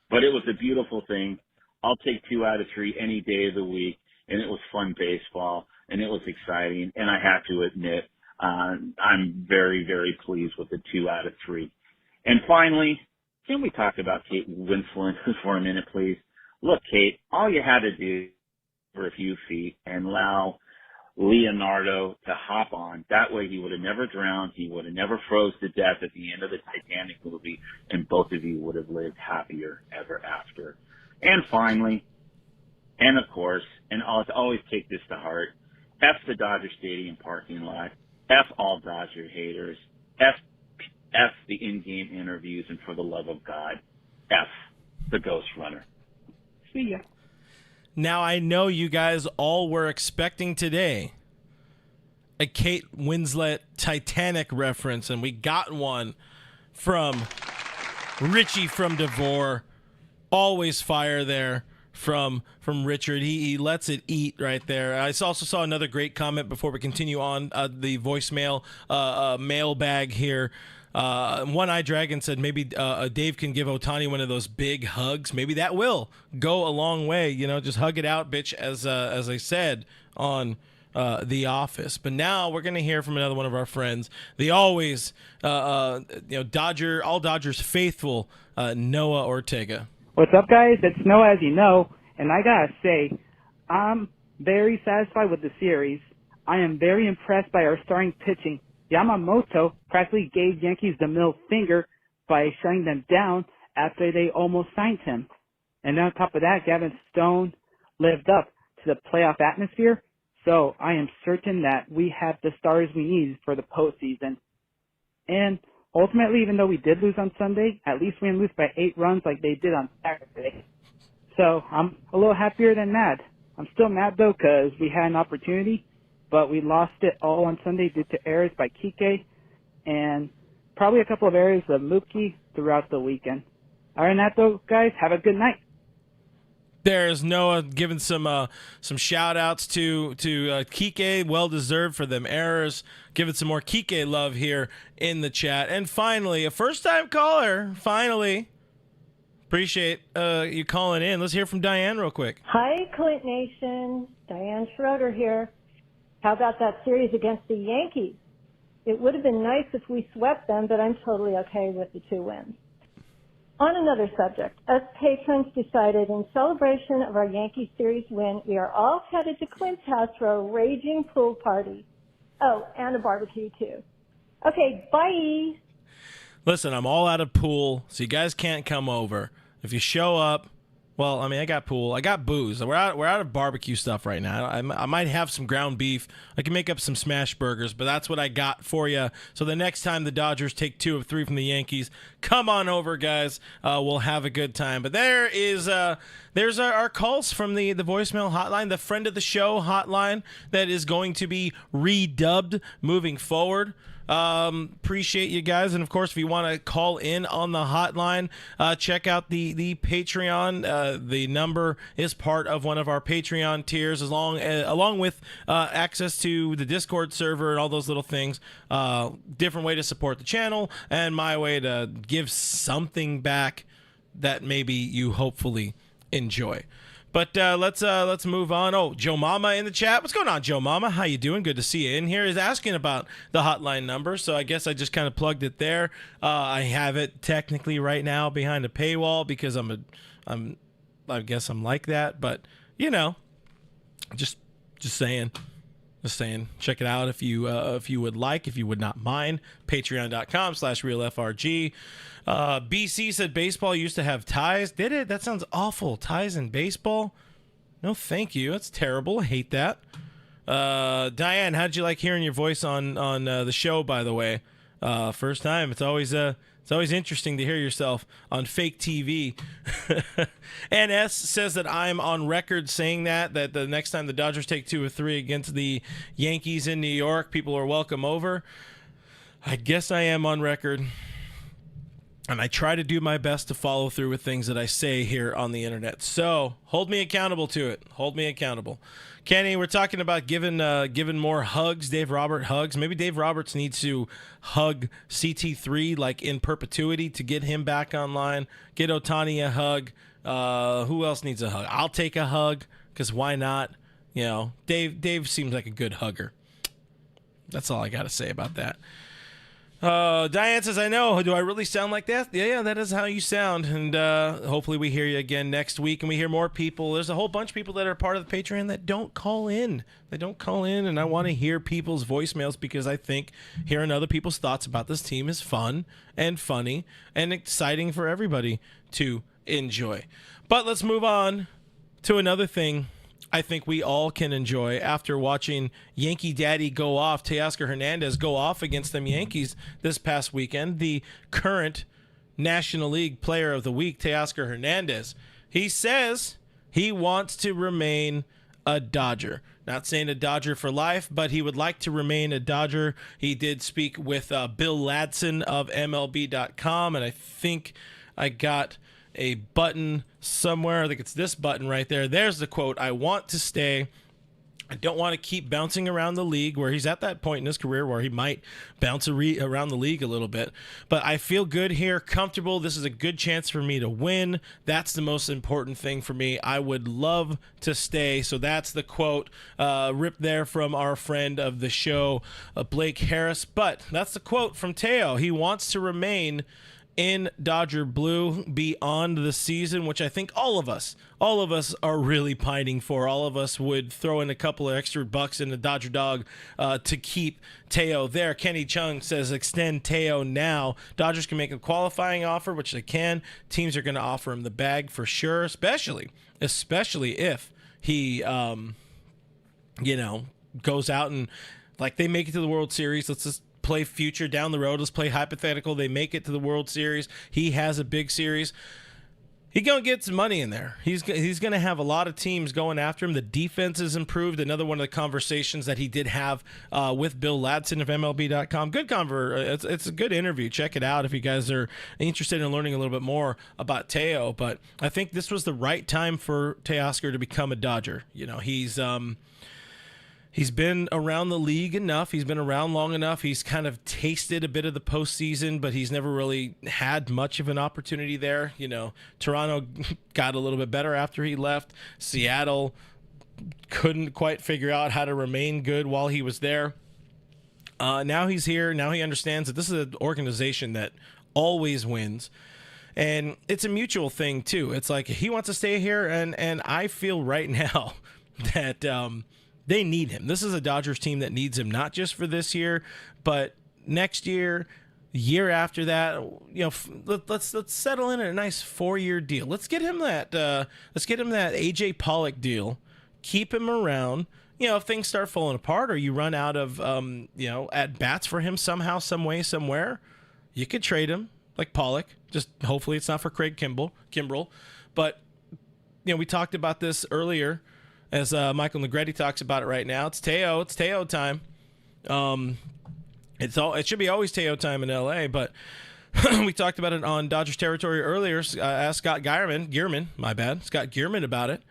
But it was a beautiful thing. I'll take 2 out of 3 any day of the week. And it was fun baseball, and it was exciting. And I have to admit, I'm very, very pleased with the 2 out of 3. And finally, Can we talk about Kate Winslet for a minute, please? Look, Kate, all you had to do for a few feet and allow Leonardo to hop on. That way he would have never drowned. He would have never froze to death at the end of the Titanic movie, and both of you would have lived happier ever after. And finally, and of course, and I'll always take this to heart, F the Dodger Stadium parking lot, F all Dodger haters, F the in-game interviews, and for the love of God, F the Ghost Runner. See ya. Now, I know you guys all were expecting today a Kate Winslet Titanic reference, and we got one from Richie from Devore. Always fire there from Richard. He lets it eat right there. I also saw another great comment before we continue on the voicemail mailbag here. One Eye Dragon said maybe Dave can give Ohtani one of those big hugs. Maybe that will go a long way. You know, just hug it out, bitch, as I said on The Office. But now we're gonna hear from another one of our friends, the always all Dodgers faithful Noah Ortega. What's up, guys? It's Noah, as you know, and I gotta say, I'm very satisfied with the series. I am very impressed by our starting pitching. Yamamoto practically gave Yankees the middle finger by shutting them down after they almost signed him. And on top of that, Gavin Stone lived up to the playoff atmosphere. So I am certain that we have the stars we need for the postseason. And ultimately, even though we did lose on Sunday, at least we didn't lose by 8 runs like they did on Saturday. So I'm a little happier than mad. I'm still mad, though, because we had an opportunity, but we lost it all on Sunday due to errors by Kike and probably a couple of errors of Mookie throughout the weekend. Other than that, though, guys, have a good night. There's Noah giving some shout outs to Kike, well deserved for them errors. Giving some more Kike love here in the chat. And finally, a first time caller. Finally, appreciate you calling in. Let's hear from Diane real quick. Hi, Clint Nation. Diane Schroeder here. How about that series against the Yankees? It would have been nice if we swept them, but I'm totally okay with the 2 wins. On another subject, us patrons decided in celebration of our Yankee series win, we are all headed to Clint's house for a raging pool party. Oh, and a barbecue too. Okay, bye. Listen, I'm all out of pool, so you guys can't come over. If you show up, well, I mean, I got pool, I got booze. We're out of barbecue stuff right now. I might have some ground beef. I can make up some smash burgers, but that's what I got for you. So the next time the Dodgers take 2 of 3 from the Yankees, come on over, guys. We'll have a good time. But there's our calls from the voicemail hotline, the friend of the show hotline that is going to be redubbed moving forward. Appreciate you guys, and of course, if you want to call in on the hotline, check out the Patreon. The number is part of one of our Patreon tiers, along with access to the Discord server and all those little things. Different way to support the channel, and my way to give something back that maybe you hopefully enjoy. But let's move on. Oh, Joe Mama in the chat. What's going on, Joe Mama? How you doing? Good to see you in here. He's asking about the hotline number, so I guess I just kind of plugged it there. I have it technically right now behind a paywall because I guess I'm like that, but you know, just saying. Just saying, check it out if you would like, if you would not mind. Patreon.com/RealFRG. BC said baseball used to have ties. Did it? That sounds awful. Ties in baseball? No, thank you. That's terrible. I hate that. Diane, how'd you like hearing your voice on the show, by the way? First time. It's always interesting to hear yourself on fake TV. NS says that I'm on record saying that the next time the Dodgers take 2 or 3 against the Yankees in New York, people are welcome over. I guess I am on record. And I try to do my best to follow through with things that I say here on the internet. So hold me accountable to it. Hold me accountable. Kenny, we're talking about giving more hugs, Dave Roberts hugs. Maybe Dave Roberts needs to hug CT3 like in perpetuity to get him back online. Get Ohtani a hug. Who else needs a hug? I'll take a hug because why not? You know, Dave seems like a good hugger. That's all I got to say about that. Diane says, I know. Do I really sound like that? Yeah, that is how you sound. And hopefully we hear you again next week and we hear more people. There's a whole bunch of people that are part of the Patreon that don't call in. They don't call in, and I want to hear people's voicemails because I think hearing other people's thoughts about this team is fun and funny and exciting for everybody to enjoy. But let's move on to another thing I think we all can enjoy after watching Yankee Daddy go off, Teoscar Hernandez go off against them Yankees this past weekend. The current National League Player of the Week, Teoscar Hernandez, he says he wants to remain a Dodger. Not saying a Dodger for life, but he would like to remain a Dodger. He did speak with Bill Ladson of MLB.com, and I think I got a button somewhere. I think it's this button right there. There's the quote. I want to stay. I don't want to keep bouncing around the league, where he's at that point in his career where he might bounce around the league a little bit. But I feel good here, comfortable. This is a good chance for me to win. That's the most important thing for me. I would love to stay. So that's the quote ripped there from our friend of the show, Blake Harris. But that's the quote from Teo. He wants to remain in Dodger blue beyond the season, which I think all of us are really pining for. All of us would throw in a couple of extra bucks in the Dodger dog to keep Teo there. Kenny Chung says extend Teo now. Dodgers can make a qualifying offer, which they can. Teams are going to offer him the bag for sure, especially if he goes out and like they make it to the World Series. Let's just play future down the road. Let's play hypothetical. They make it to the World Series. He has a big series. He's going to get some money in there. He's going to have a lot of teams going after him. The defense is improved. Another one of the conversations that he did have with Bill Ladson of MLB.com. Good it's a good interview. Check it out if you guys are interested in learning a little bit more about Teo. But I think this was the right time for Teoscar to become a Dodger. He's been around the league enough. He's been around long enough. He's kind of tasted a bit of the postseason, but he's never really had much of an opportunity there. Toronto got a little bit better after he left. Seattle couldn't quite figure out how to remain good while he was there. Now he's here. Now he understands that this is an organization that always wins. And it's a mutual thing, too. It's like he wants to stay here, and I feel right now that they need him. This is a Dodgers team that needs him, not just for this year, but next year, year after that. Let's settle in a nice 4-year deal. Let's get him that AJ Pollock deal. Keep him around. If things start falling apart or you run out of at bats for him somehow, some way, somewhere, you could trade him like Pollock. Just hopefully it's not for Craig Kimbrell. But we talked about this earlier. As Michael Negretti talks about it right now, it's Teo time. It should be always Teo time in LA, but we talked about it on Dodgers territory earlier. Asked Scott Gearman about it.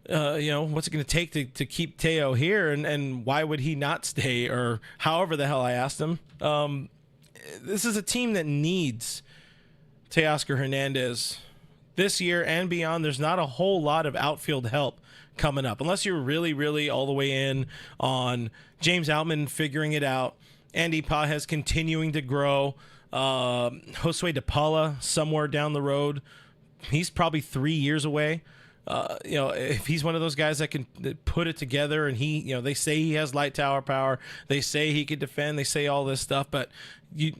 What's it going to take to keep Teo here, and why would he not stay, or however the hell I asked him. This is a team that needs Teoscar Hernandez this year and beyond. There's not a whole lot of outfield help coming up, unless you're really, really all the way in on James Outman figuring it out, Andy Pages continuing to grow, Josue DePaula somewhere down the road. He's probably 3 years away. If he's one of those guys that can put it together, and they say he has light tower power, they say he can defend, they say all this stuff, but you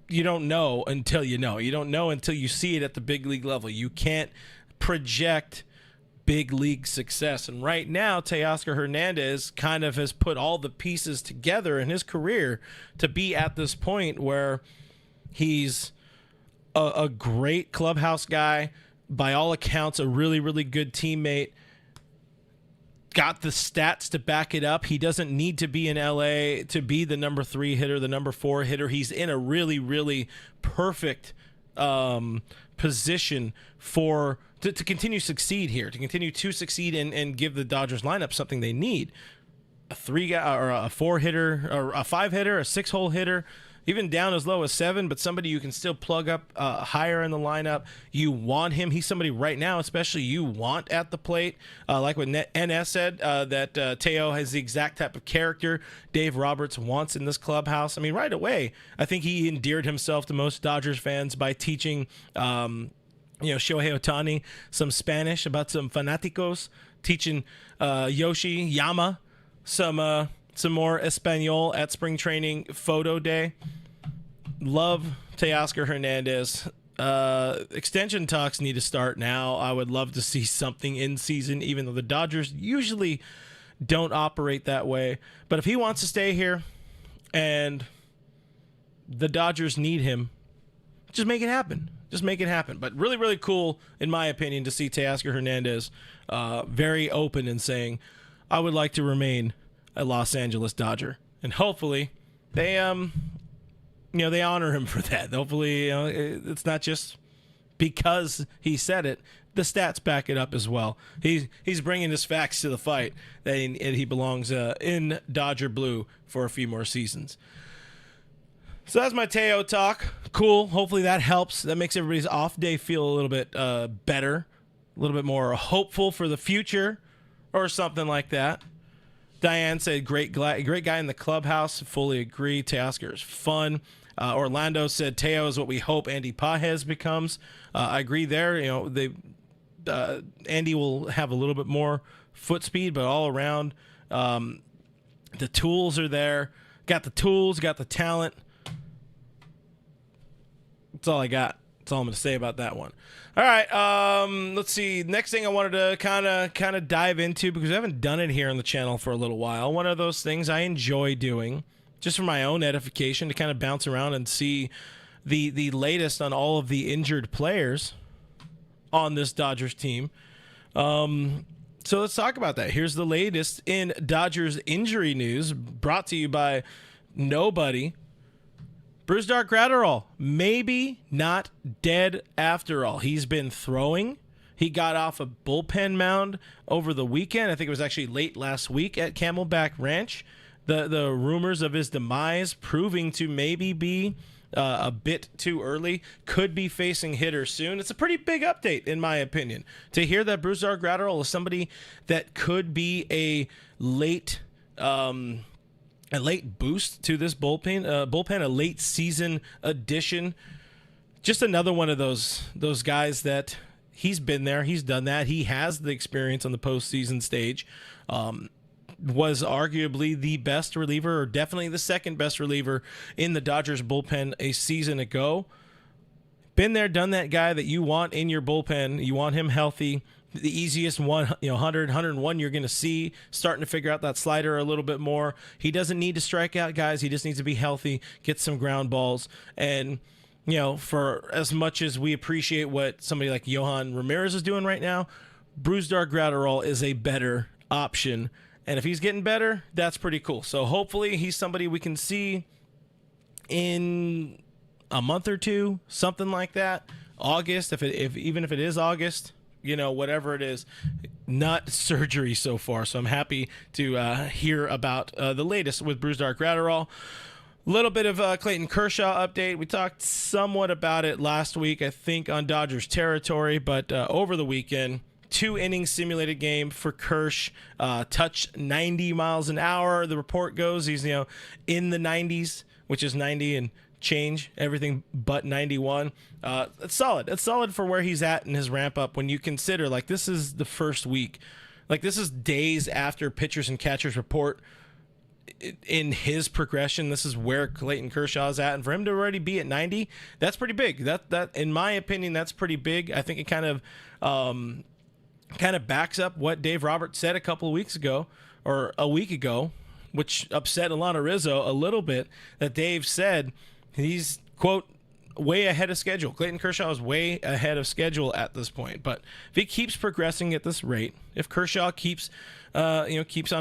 don't know until you know. You don't know until you see it at the big league level. You can't project big league success. And right now, Teoscar Hernandez kind of has put all the pieces together in his career to be at this point where he's a great clubhouse guy, by all accounts, a really, really good teammate, got the stats to back it up. He doesn't need to be in LA to be the number 3 hitter, the number 4 hitter. He's in a really, really perfect position to continue to succeed and give the Dodgers lineup something they need. A 3 guy or a 4 hitter or a 5 hitter, a 6-hole hitter. even down as low as 7, but somebody you can still plug up higher in the lineup. You want him. He's somebody right now, especially you want at the plate. Like what NS said, that Teo has the exact type of character Dave Roberts wants in this clubhouse. I mean, right away, I think he endeared himself to most Dodgers fans by teaching, Shohei Ohtani some Spanish about some fanaticos, teaching Yoshi Yama some more Espanol at spring training photo day. Love Teoscar Hernandez. Extension talks need to start now. I would love to see something in season, even though the Dodgers usually don't operate that way. But if he wants to stay here and the Dodgers need him, just make it happen. Just make it happen. But really, really cool, in my opinion, to see Teoscar Hernandez very open and saying, I would like to remain a Los Angeles Dodger. And hopefully they they honor him for that. Hopefully, it's not just because he said it. The stats back it up as well. He's bringing his facts to the fight, and he belongs in Dodger blue for a few more seasons. So that's my Teo talk. Cool. Hopefully that helps. That makes everybody's off day feel a little bit better, a little bit more hopeful for the future or something like that. Diane said, great guy in the clubhouse. Fully agree. Teoscar is fun. Orlando said, Teo is what we hope Andy Pages becomes. I agree there. Andy will have a little bit more foot speed, but all around, the tools are there. Got the tools, got the talent. That's all I got. That's all I'm going to say about that one. All right, let's see. Next thing I wanted to kind of dive into, because I haven't done it here on the channel for a little while. One of those things I enjoy doing, just for my own edification, to kind of bounce around and see the latest on all of the injured players on this Dodgers team. So let's talk about that. Here's the latest in Dodgers injury news, brought to you by nobody. Brusdar Graterol, maybe not dead after all. He's been throwing. He got off a bullpen mound over the weekend. I think it was actually late last week at Camelback Ranch. The rumors of his demise proving to maybe be a bit too early. Could be facing hitters soon. It's a pretty big update, in my opinion, to hear that Brusdar Graterol is somebody that could be a late boost to this bullpen, a late season addition. Just another one of those guys that he's been there, he's done that. He has the experience on the postseason stage. Was arguably the best reliever, or definitely the second best reliever in the Dodgers bullpen a season ago. Been there, done that guy that you want in your bullpen. You want him healthy. The easiest 100, 101 you're going to see, starting to figure out that slider a little bit more. He doesn't need to strike out guys. He just needs to be healthy, get some ground balls. And, for as much as we appreciate what somebody like Yohan Ramirez is doing right now, Brusdar Graterol is a better option. And if he's getting better, that's pretty cool. So hopefully he's somebody we can see in a month or two, something like that. August, even if it is August, whatever it is, not surgery so far. So I'm happy to hear about the latest with Brusdar Graterol. A little bit of Clayton Kershaw update. We talked somewhat about it last week, I think, on Dodgers territory, but over the weekend, 2-inning simulated game for Kersh, touched 90 miles an hour. The report goes he's in the 90s, which is 90 and change, everything but 91. It's solid. It's solid for where he's at in his ramp up. When you consider, this is the first week, this is days after pitchers and catchers report in his progression. This is where Clayton Kershaw is at, and for him to already be at 90, that's pretty big. That in my opinion, that's pretty big. I think it kind of backs up what Dave Roberts said a couple of weeks ago, or a week ago, which upset Alana Rizzo a little bit, that Dave said he's, quote, way ahead of schedule. Clayton Kershaw is way ahead of schedule at this point. But if he keeps progressing at this rate, if Kershaw keeps on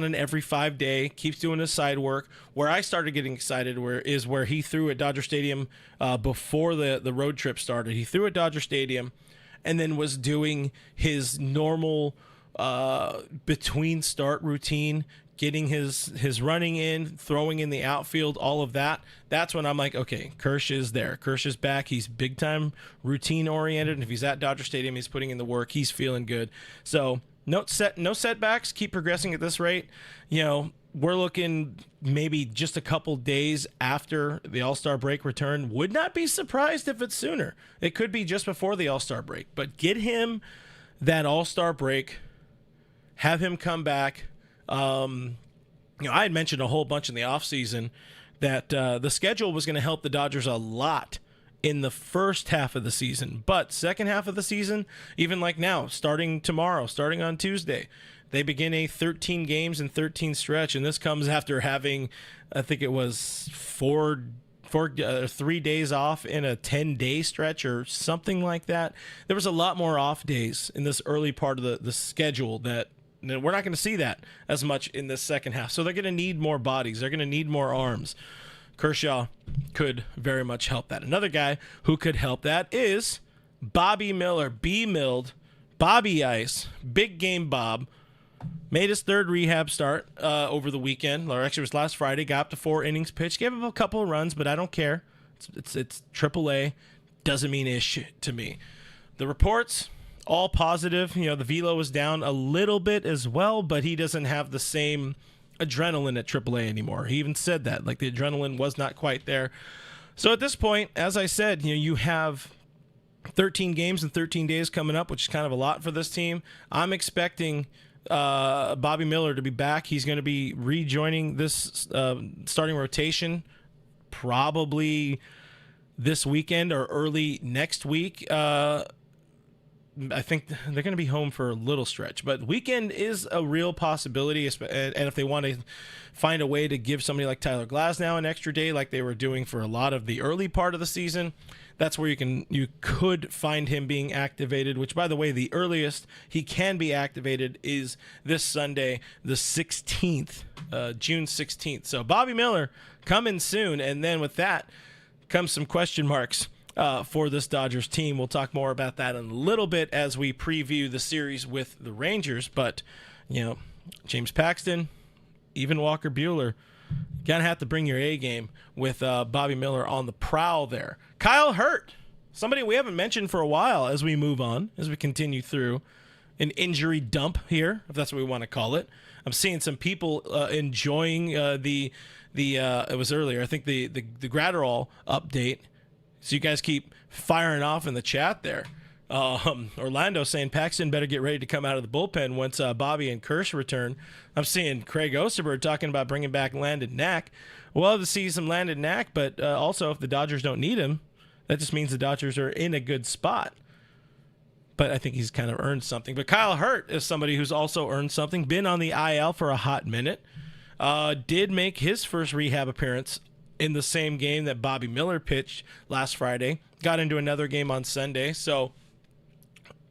an every 5 day, keeps doing his side work, where I started getting excited where he threw at Dodger Stadium before the road trip started. He threw at Dodger Stadium and then was doing his normal between start routine, getting his running in, throwing in the outfield, all of that, that's when I'm like, okay, Kersh is there. Kersh is back. He's big time routine oriented, and if he's at Dodger Stadium, he's putting in the work. He's feeling good. So no setbacks. Keep progressing at this rate. We're looking maybe just a couple days after the All-Star break return. Would not be surprised if it's sooner. It could be just before the All-Star break. But get him that All-Star break. Have him come back. I had mentioned a whole bunch in the offseason that the schedule was going to help the Dodgers a lot in the first half of the season. But second half of the season, even like now, starting tomorrow, starting on Tuesday, they begin a 13 games and 13 stretch, and this comes after having, I think it was 3 days off in a 10-day stretch or something like that. There was a lot more off days in this early part of the schedule that we're not going to see that as much in this second half. So they're going to need more bodies. They're going to need more arms. Kershaw could very much help that. Another guy who could help that is Bobby Miller. B-Milled, Bobby Ice, Big Game Bob. Made his third rehab start over the weekend, or actually it was last Friday. Got up to 4 innings pitched. Gave him a couple of runs, but I don't care. It's AAA. Doesn't mean ish to me. The reports, all positive. The velo was down a little bit as well, but he doesn't have the same adrenaline at AAA anymore. He even said that. Like, the adrenaline was not quite there. So at this point, as I said, you have 13 games in 13 days coming up, which is kind of a lot for this team. I'm expecting Bobby Miller to be back. He's going to be rejoining this starting rotation probably this weekend or early next week. I think they're going to be home for a little stretch, but weekend is a real possibility. And if they want to find a way to give somebody like Tyler Glasnow an extra day, like they were doing for a lot of the early part of the season, that's where you could find him being activated, which, by the way, the earliest he can be activated is this Sunday, the 16th, June 16th. So Bobby Miller coming soon. And then with that comes some question marks for this Dodgers team. We'll talk more about that in a little bit as we preview the series with the Rangers. But, James Paxton, even Walker Buehler, gonna have to bring your A game with Bobby Miller on the prowl there. Kyle Hurt, somebody we haven't mentioned for a while as we move on, as we continue through an injury dump here, if that's what we want to call it. I'm seeing some people enjoying it was earlier, I think the Gratterall update. So you guys keep firing off in the chat there. Orlando saying Paxton better get ready to come out of the bullpen once Bobby and Kersh return. I'm seeing Craig Osterberg talking about bringing back Landon Knack. We'll have to see some Landon Knack, but also if the Dodgers don't need him, that just means the Dodgers are in a good spot. But I think he's kind of earned something. But Kyle Hurt is somebody who's also earned something. Been on the IL for a hot minute. Did make his first rehab appearance in the same game that Bobby Miller pitched last Friday. Got into another game on Sunday. So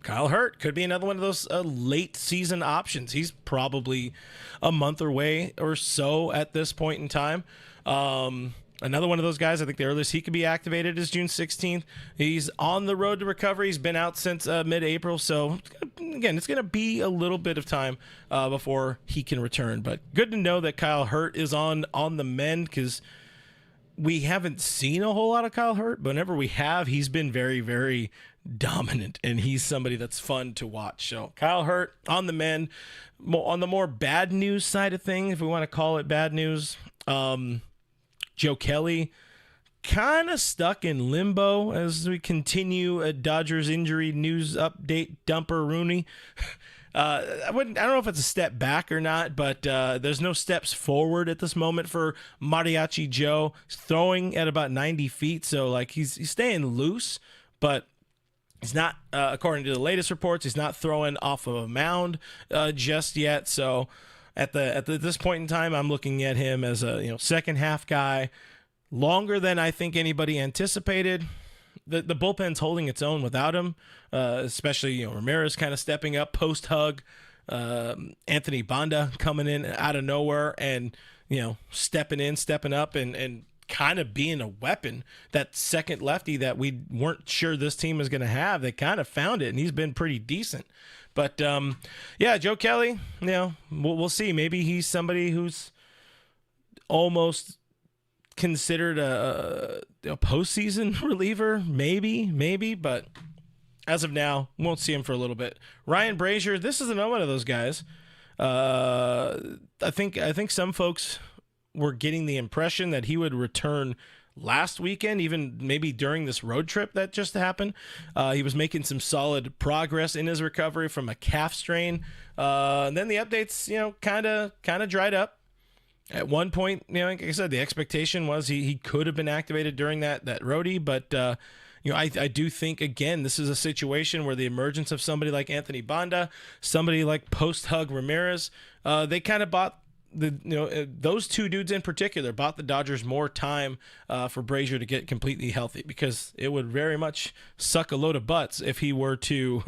Kyle Hurt could be another one of those late season options. He's probably a month away or so at this point in time. Another one of those guys, I think the earliest he could be activated is June 16th. He's on the road to recovery. He's been out since mid-April. So, again, it's going to be a little bit of time before he can return. But good to know that Kyle Hurt is on the mend, because we haven't seen a whole lot of Kyle Hurt. But whenever we have, he's been very, very dominant, and he's somebody that's fun to watch. So Kyle Hurt on the mend. On the more bad news side of things, if we want to call it bad news, Joe Kelly kind of stuck in limbo as we continue a Dodgers injury news update dumper Rooney. I don't know if it's a step back or not, but there's no steps forward at this moment for Mariachi Joe. He's throwing at about 90 feet, so like he's staying loose, but he's not, according to the latest reports, he's not throwing off of a mound just yet. So at this point in time, I'm looking at him as a second half guy, longer than I think anybody anticipated. The bullpen's holding its own without him, especially Ramirez kind of stepping up post hug, Anthony Banda coming in out of nowhere and stepping up and kind of being a weapon. That second lefty that we weren't sure this team was going to have, they kind of found it, and he's been pretty decent. But yeah, Joe Kelly, we'll see. Maybe he's somebody who's almost considered a postseason reliever, maybe, but as of now, won't see him for a little bit. Ryan Brazier, this is another one of those guys. I think some folks were getting the impression that he would return last weekend, even maybe during this road trip that just happened. He was making some solid progress in his recovery from a calf strain. And then the updates, kind of dried up. At one point, like I said, the expectation was he could have been activated during that roadie, but I do think, again, this is a situation where the emergence of somebody like Anthony Banda, somebody like post-hug Ramirez, they kind of bought those two dudes in particular bought the Dodgers more time for Brazier to get completely healthy, because it would very much suck a load of butts if he were to,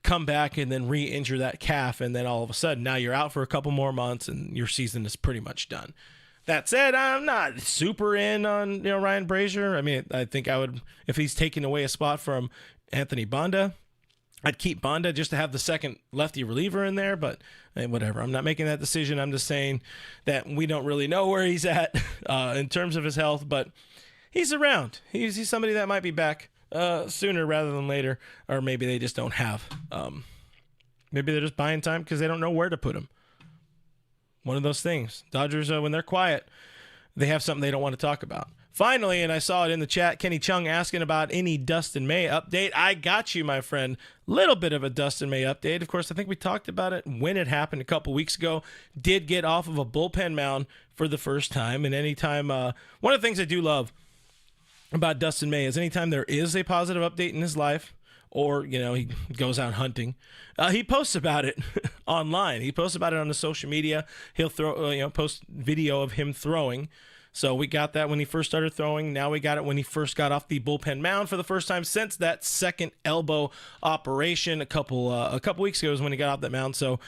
come back and then re-injure that calf, and then all of a sudden now you're out for a couple more months and your season is pretty much done. That said, I'm not super in on Ryan Brazier. I mean, I think I would, if he's taking away a spot from Anthony Banda, I'd keep Banda just to have the second lefty reliever in there, but whatever. I'm not making that decision. I'm just saying that we don't really know where he's at in terms of his health, but he's around. He's somebody that might be back sooner rather than later, or maybe they just don't have. Maybe they're just buying time because they don't know where to put him. One of those things. Dodgers, when they're quiet, they have something they don't want to talk about. Finally, and I saw it in the chat, Kenny Chung asking about any Dustin May update. I got you, my friend. Little bit of a Dustin May update. Of course, I think we talked about it when it happened a couple weeks ago. Did get off of a bullpen mound for the first time. And anytime, one of the things I do love about Dustin May is anytime there is a positive update in his life, or, he goes out hunting, he posts about it online. He posts about it on the social media. He'll post video of him throwing. So we got that when he first started throwing. Now we got it when he first got off the bullpen mound for the first time since that second elbow operation a couple weeks ago is when he got off that mound. So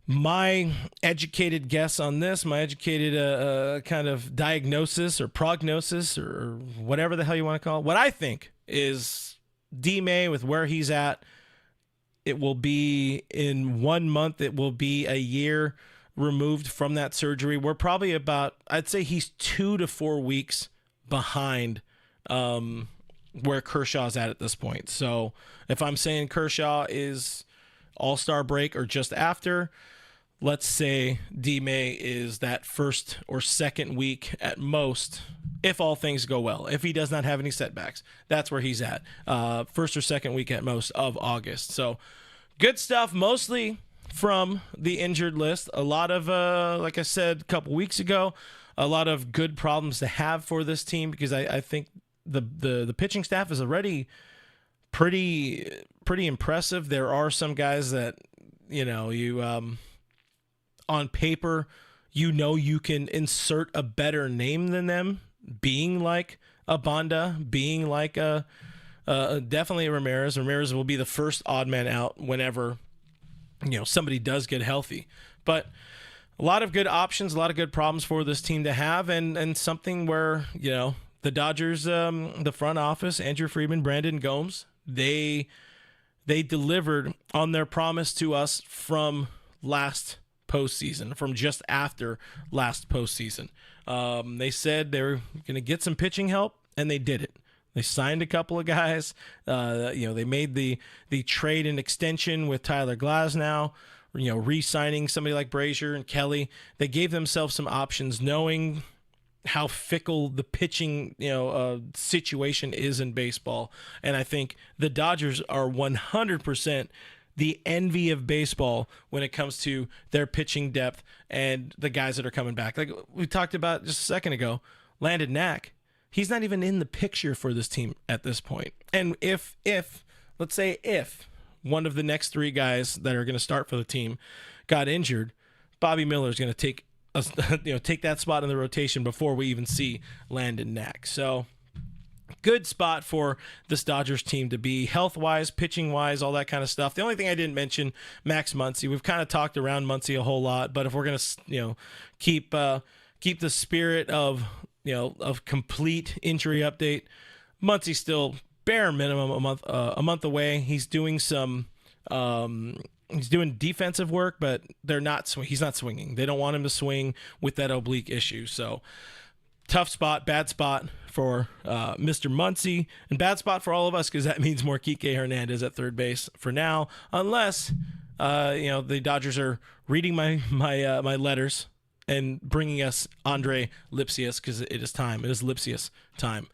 my educated guess on this, my educated kind of diagnosis or prognosis or whatever the hell you want to call it, what I think is D-May with where he's at, it will be in 1 month, it will be a year removed from that surgery. We're probably about, I'd say he's 2 to 4 weeks behind where Kershaw's at this point. So if I'm saying Kershaw is All-Star break or just after, let's say D-May is that first or second week at most, if all things go well. If he does not have any setbacks, that's where he's at. First or second week at most of August. So good stuff, mostly from the injured list. A lot of, like I said a couple weeks ago, a lot of good problems to have for this team, because I think the pitching staff is already pretty impressive. There are some guys that, on paper, you can insert a better name than them, being like a Banda, being like definitely a Ramirez. Ramirez will be the first odd man out whenever somebody does get healthy. But a lot of good options, a lot of good problems for this team to have, and something where the Dodgers, the front office, Andrew Friedman, Brandon Gomes, they delivered on their promise to us from last postseason, from just after last postseason. They said they were going to get some pitching help, and they did it. They signed a couple of guys. They made the trade and extension with Tyler Glasnow, re-signing somebody like Brazier and Kelly. They gave themselves some options, knowing how fickle the pitching situation is in baseball. And I think the Dodgers are 100% the envy of baseball when it comes to their pitching depth and the guys that are coming back. Like we talked about just a second ago, Landon Knack, he's not even in the picture for this team at this point. And if let's say if one of the next three guys that are going to start for the team got injured, Bobby Miller is going to take that spot in the rotation before we even see Landon Knack. So good spot for this Dodgers team to be health-wise, pitching-wise, all that kind of stuff. The only thing I didn't mention, Max Muncy. We've kind of talked around Muncy a whole lot, but if we're going to, keep the spirit of complete injury update, Muncy's still bare minimum a month away. He's doing some he's doing defensive work, but he's not swinging. They don't want him to swing with that oblique issue. So tough spot, bad spot for Mr. Muncy, and bad spot for all of us because that means more Kike Hernandez at third base for now, unless the Dodgers are reading my letters and bringing us Andre Lipsius, because it is time. It is Lipsius time.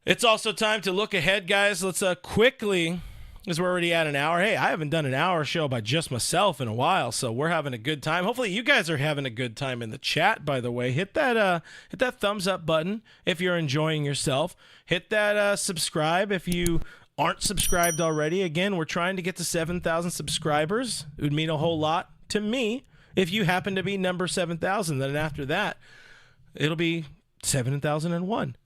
It's also time to look ahead, guys. Let's quickly, because we're already at an hour. Hey, I haven't done an hour show by just myself in a while, so we're having a good time. Hopefully you guys are having a good time in the chat, by the way. Hit that thumbs up button if you're enjoying yourself. Hit that subscribe if you aren't subscribed already. Again, we're trying to get to 7,000 subscribers. It would mean a whole lot to me if you happen to be number 7,000. Then after that, it'll be 7,001.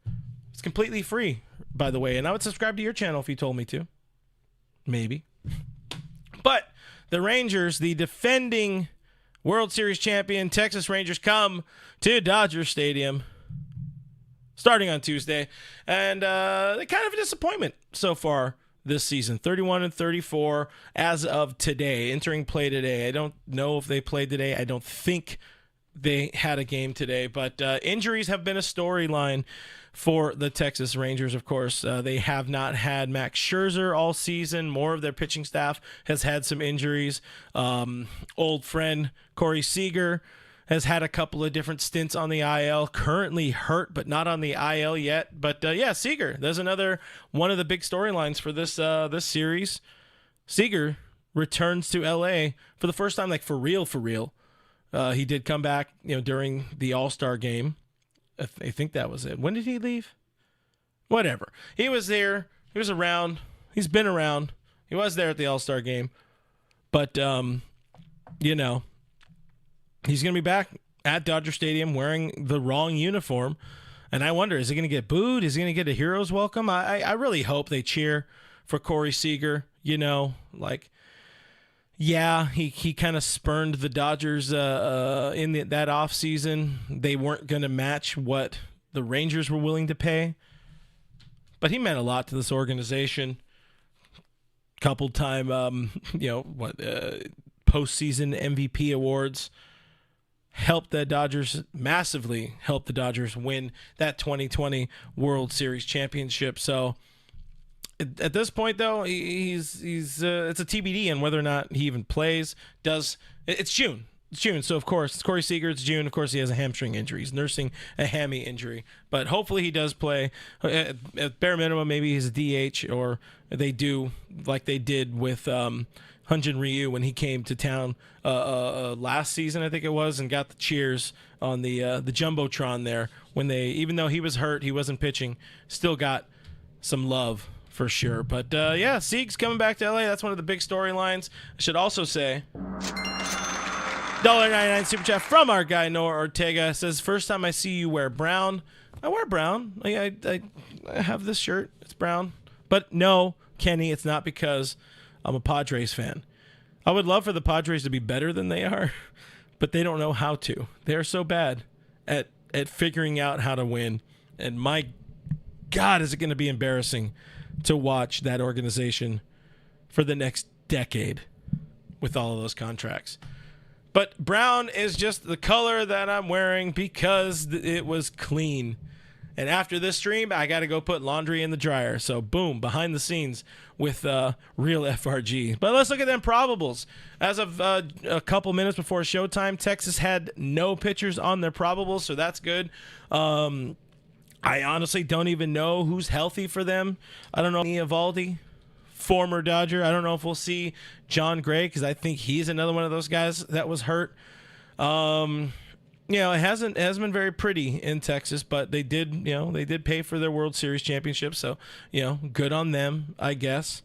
It's completely free, by the way, and I would subscribe to your channel if you told me to. Maybe. But the Rangers, the defending World Series champion Texas Rangers, come to Dodger Stadium starting on Tuesday, and they're kind of a disappointment so far this season. 31-34 as of today, entering play today. I don't know if they played today. I don't think they had a game today, but injuries have been a storyline for the Texas Rangers. Of course, they have not had Max Scherzer all season. More of their pitching staff has had some injuries. Old friend Corey Seager has had a couple of different stints on the IL, currently hurt, but not on the IL yet. But Seager, there's another one of the big storylines for this series. Seager returns to LA for the first time, like for real. He did come back, during the All-Star game. I think that was it. When did he leave? Whatever. He was there. He was around. He's been around. He was there at the All-Star game. But, he's going to be back at Dodger Stadium wearing the wrong uniform. And I wonder, is he going to get booed? Is he going to get a hero's welcome? I really hope they cheer for Corey Seager. He kind of spurned the Dodgers in that offseason. They weren't going to match what the Rangers were willing to pay. But he meant a lot to this organization. Couple-time, postseason MVP awards. Massively helped the Dodgers win that 2020 World Series championship. So at this point, though, he's it's a TBD on whether or not he even plays. It's June. It's June, so of course, it's Corey Seager. It's June. Of course, he has a hamstring injury. He's nursing a hammy injury. But hopefully he does play. At bare minimum, maybe he's a DH, or they do like they did with Hyun-Jin Ryu when he came to town last season, I think it was, and got the cheers on the Jumbotron there when they, even though he was hurt, he wasn't pitching, still got some love for sure. But Sieg's coming back to LA. That's one of the big storylines. I should also say, $1.99 super chat from our guy Noah Ortega says, first time I see you wear brown. I wear brown. I have this shirt. It's brown. But no, Kenny, it's not because I'm a Padres fan. I would love for the Padres to be better than they are, but they don't know how to. They are so bad at figuring out how to win. And my God, is it going to be embarrassing to watch that organization for the next decade with all of those contracts. But brown is just the color that I'm wearing because it was clean. And after this stream, I got to go put laundry in the dryer. So, boom, behind the scenes with real FRG. But let's look at them probables. As of a couple minutes before showtime, Texas had no pitchers on their probables, so that's good. I honestly don't even know who's healthy for them. I don't know Eovaldi, former Dodger. I don't know if we'll see John Gray because I think he's another one of those guys that was hurt. It hasn't been very pretty in Texas, but they did pay for their World Series championship, so good on them, I guess.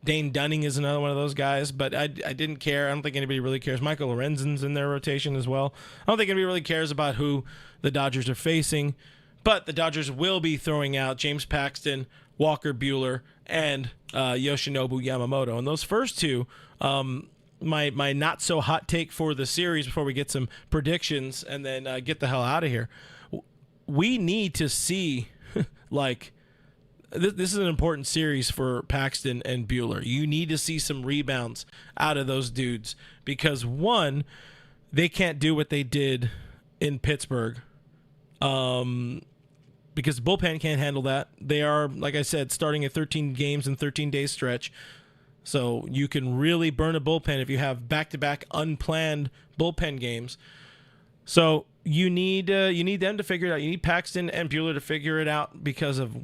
Dane Dunning is another one of those guys, but I didn't care. I don't think anybody really cares. Michael Lorenzen's in their rotation as well. I don't think anybody really cares about who the Dodgers are facing, but the Dodgers will be throwing out James Paxton, Walker Buehler, and Yoshinobu Yamamoto. And those first two, my not so hot take for the series before we get some predictions and then get the hell out of here. We need to see this is an important series for Paxton and Buehler. You need to see some rebounds out of those dudes because, one, they can't do what they did in Pittsburgh because the bullpen can't handle that. They are, like I said, starting at 13 games in 13-day stretch. So you can really burn a bullpen if you have back-to-back unplanned bullpen games. So you need them to figure it out. You need Paxton and Buehler to figure it out because of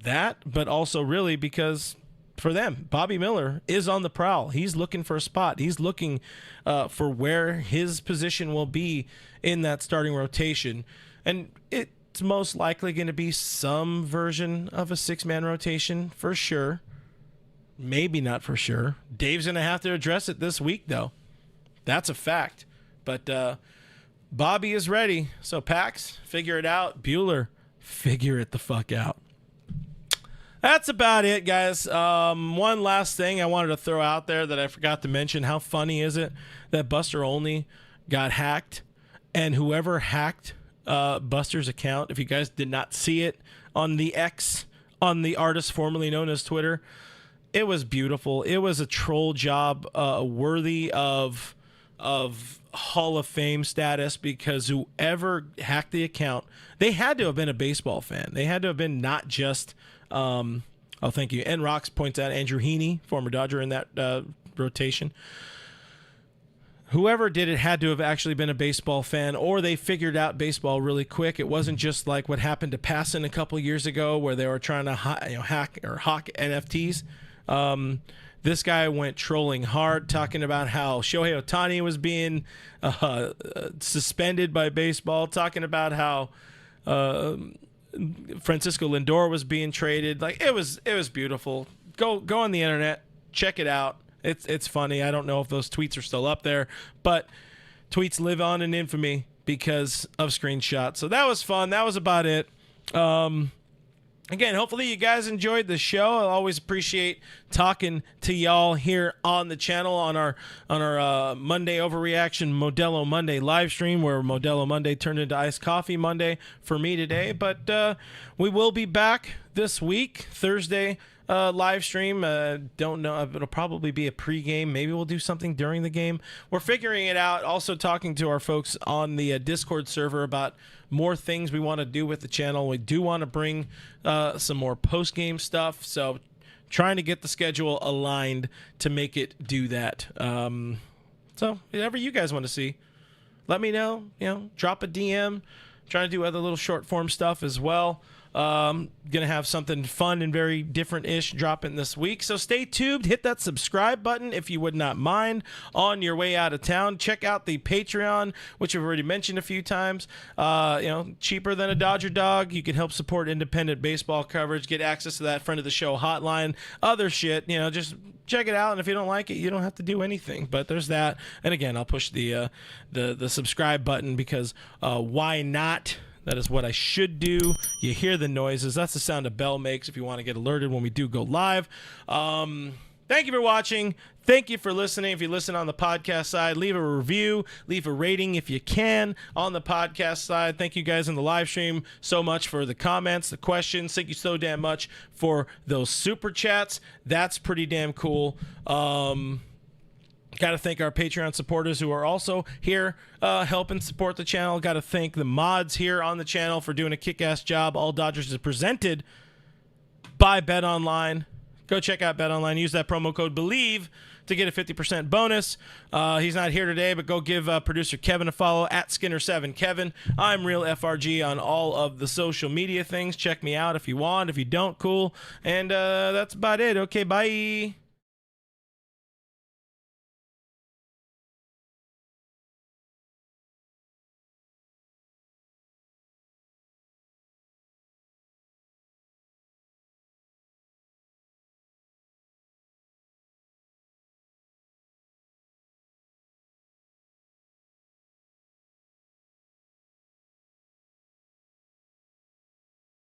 that, but also really because for them, Bobby Miller is on the prowl. He's looking for a spot. He's looking for where his position will be in that starting rotation. And it's most likely going to be some version of a six-man rotation for sure. Maybe not for sure. Dave's going to have to address it this week, though. That's a fact. But Bobby is ready. So, Pax, figure it out. Buehler, figure it the fuck out. That's about it, guys. One last thing I wanted to throw out there that I forgot to mention. How funny is it that Buster Olney got hacked? And whoever hacked Buster's account, if you guys did not see it on the X, on the artist formerly known as Twitter, it was beautiful. It was a troll job worthy of Hall of Fame status because whoever hacked the account, they had to have been a baseball fan. They had to have been not just, thank you. And Rocks points out Andrew Heaney, former Dodger in that rotation. Whoever did it had to have actually been a baseball fan, or they figured out baseball really quick. It wasn't just like what happened to Passan a couple years ago where they were trying to hack or hawk NFTs. This guy went trolling hard, talking about how Shohei Ohtani was being suspended by baseball, talking about how Francisco Lindor was being traded. Like it was beautiful. Go on the internet, check it out. It's funny. I don't know if those tweets are still up there, but tweets live on in infamy because of screenshots. So that was fun. That was about it. Again, hopefully you guys enjoyed the show. I always appreciate talking to y'all here on the channel on our Monday Overreaction Modelo Monday live stream, where Modelo Monday turned into Iced Coffee Monday for me today. But we will be back this week, Thursday live stream. Don't know. It'll probably be a pregame. Maybe we'll do something during the game. We're figuring it out. Also talking to our folks on the Discord server about more things we want to do with the channel. We do want to bring some more post-game stuff. So trying to get the schedule aligned to make it do that. So whatever you guys want to see, let me know. Drop a DM. Trying to do other little short form stuff as well. Gonna have something fun and very different-ish dropping this week. So stay tuned. Hit that subscribe button if you would not mind on your way out of town. Check out the Patreon, which I've already mentioned a few times. Cheaper than a Dodger dog. You can help support independent baseball coverage, get access to that friend of the show hotline, other shit. Just check it out. And if you don't like it, you don't have to do anything. But there's that. And again, I'll push the subscribe button because why not? That is what I should do. You hear the noises. That's the sound a bell makes if you want to get alerted when we do go live. Thank you for watching. Thank you for listening. If you listen on the podcast side, leave a review, leave a rating if you can on the podcast side. Thank you guys in the live stream so much for the comments, the questions. Thank you so damn much for those super chats. That's pretty damn cool. Got to thank our Patreon supporters who are also here helping support the channel. Got to thank the mods here on the channel for doing a kick-ass job. All Dodgers is presented by BetOnline. Go check out BetOnline. Use that promo code BELIEVE to get a 50% bonus. He's not here today, but go give producer Kevin a follow at Skinner7Kevin. I'm Real FRG on all of the social media things. Check me out if you want. If you don't, cool. And that's about it. Okay, bye.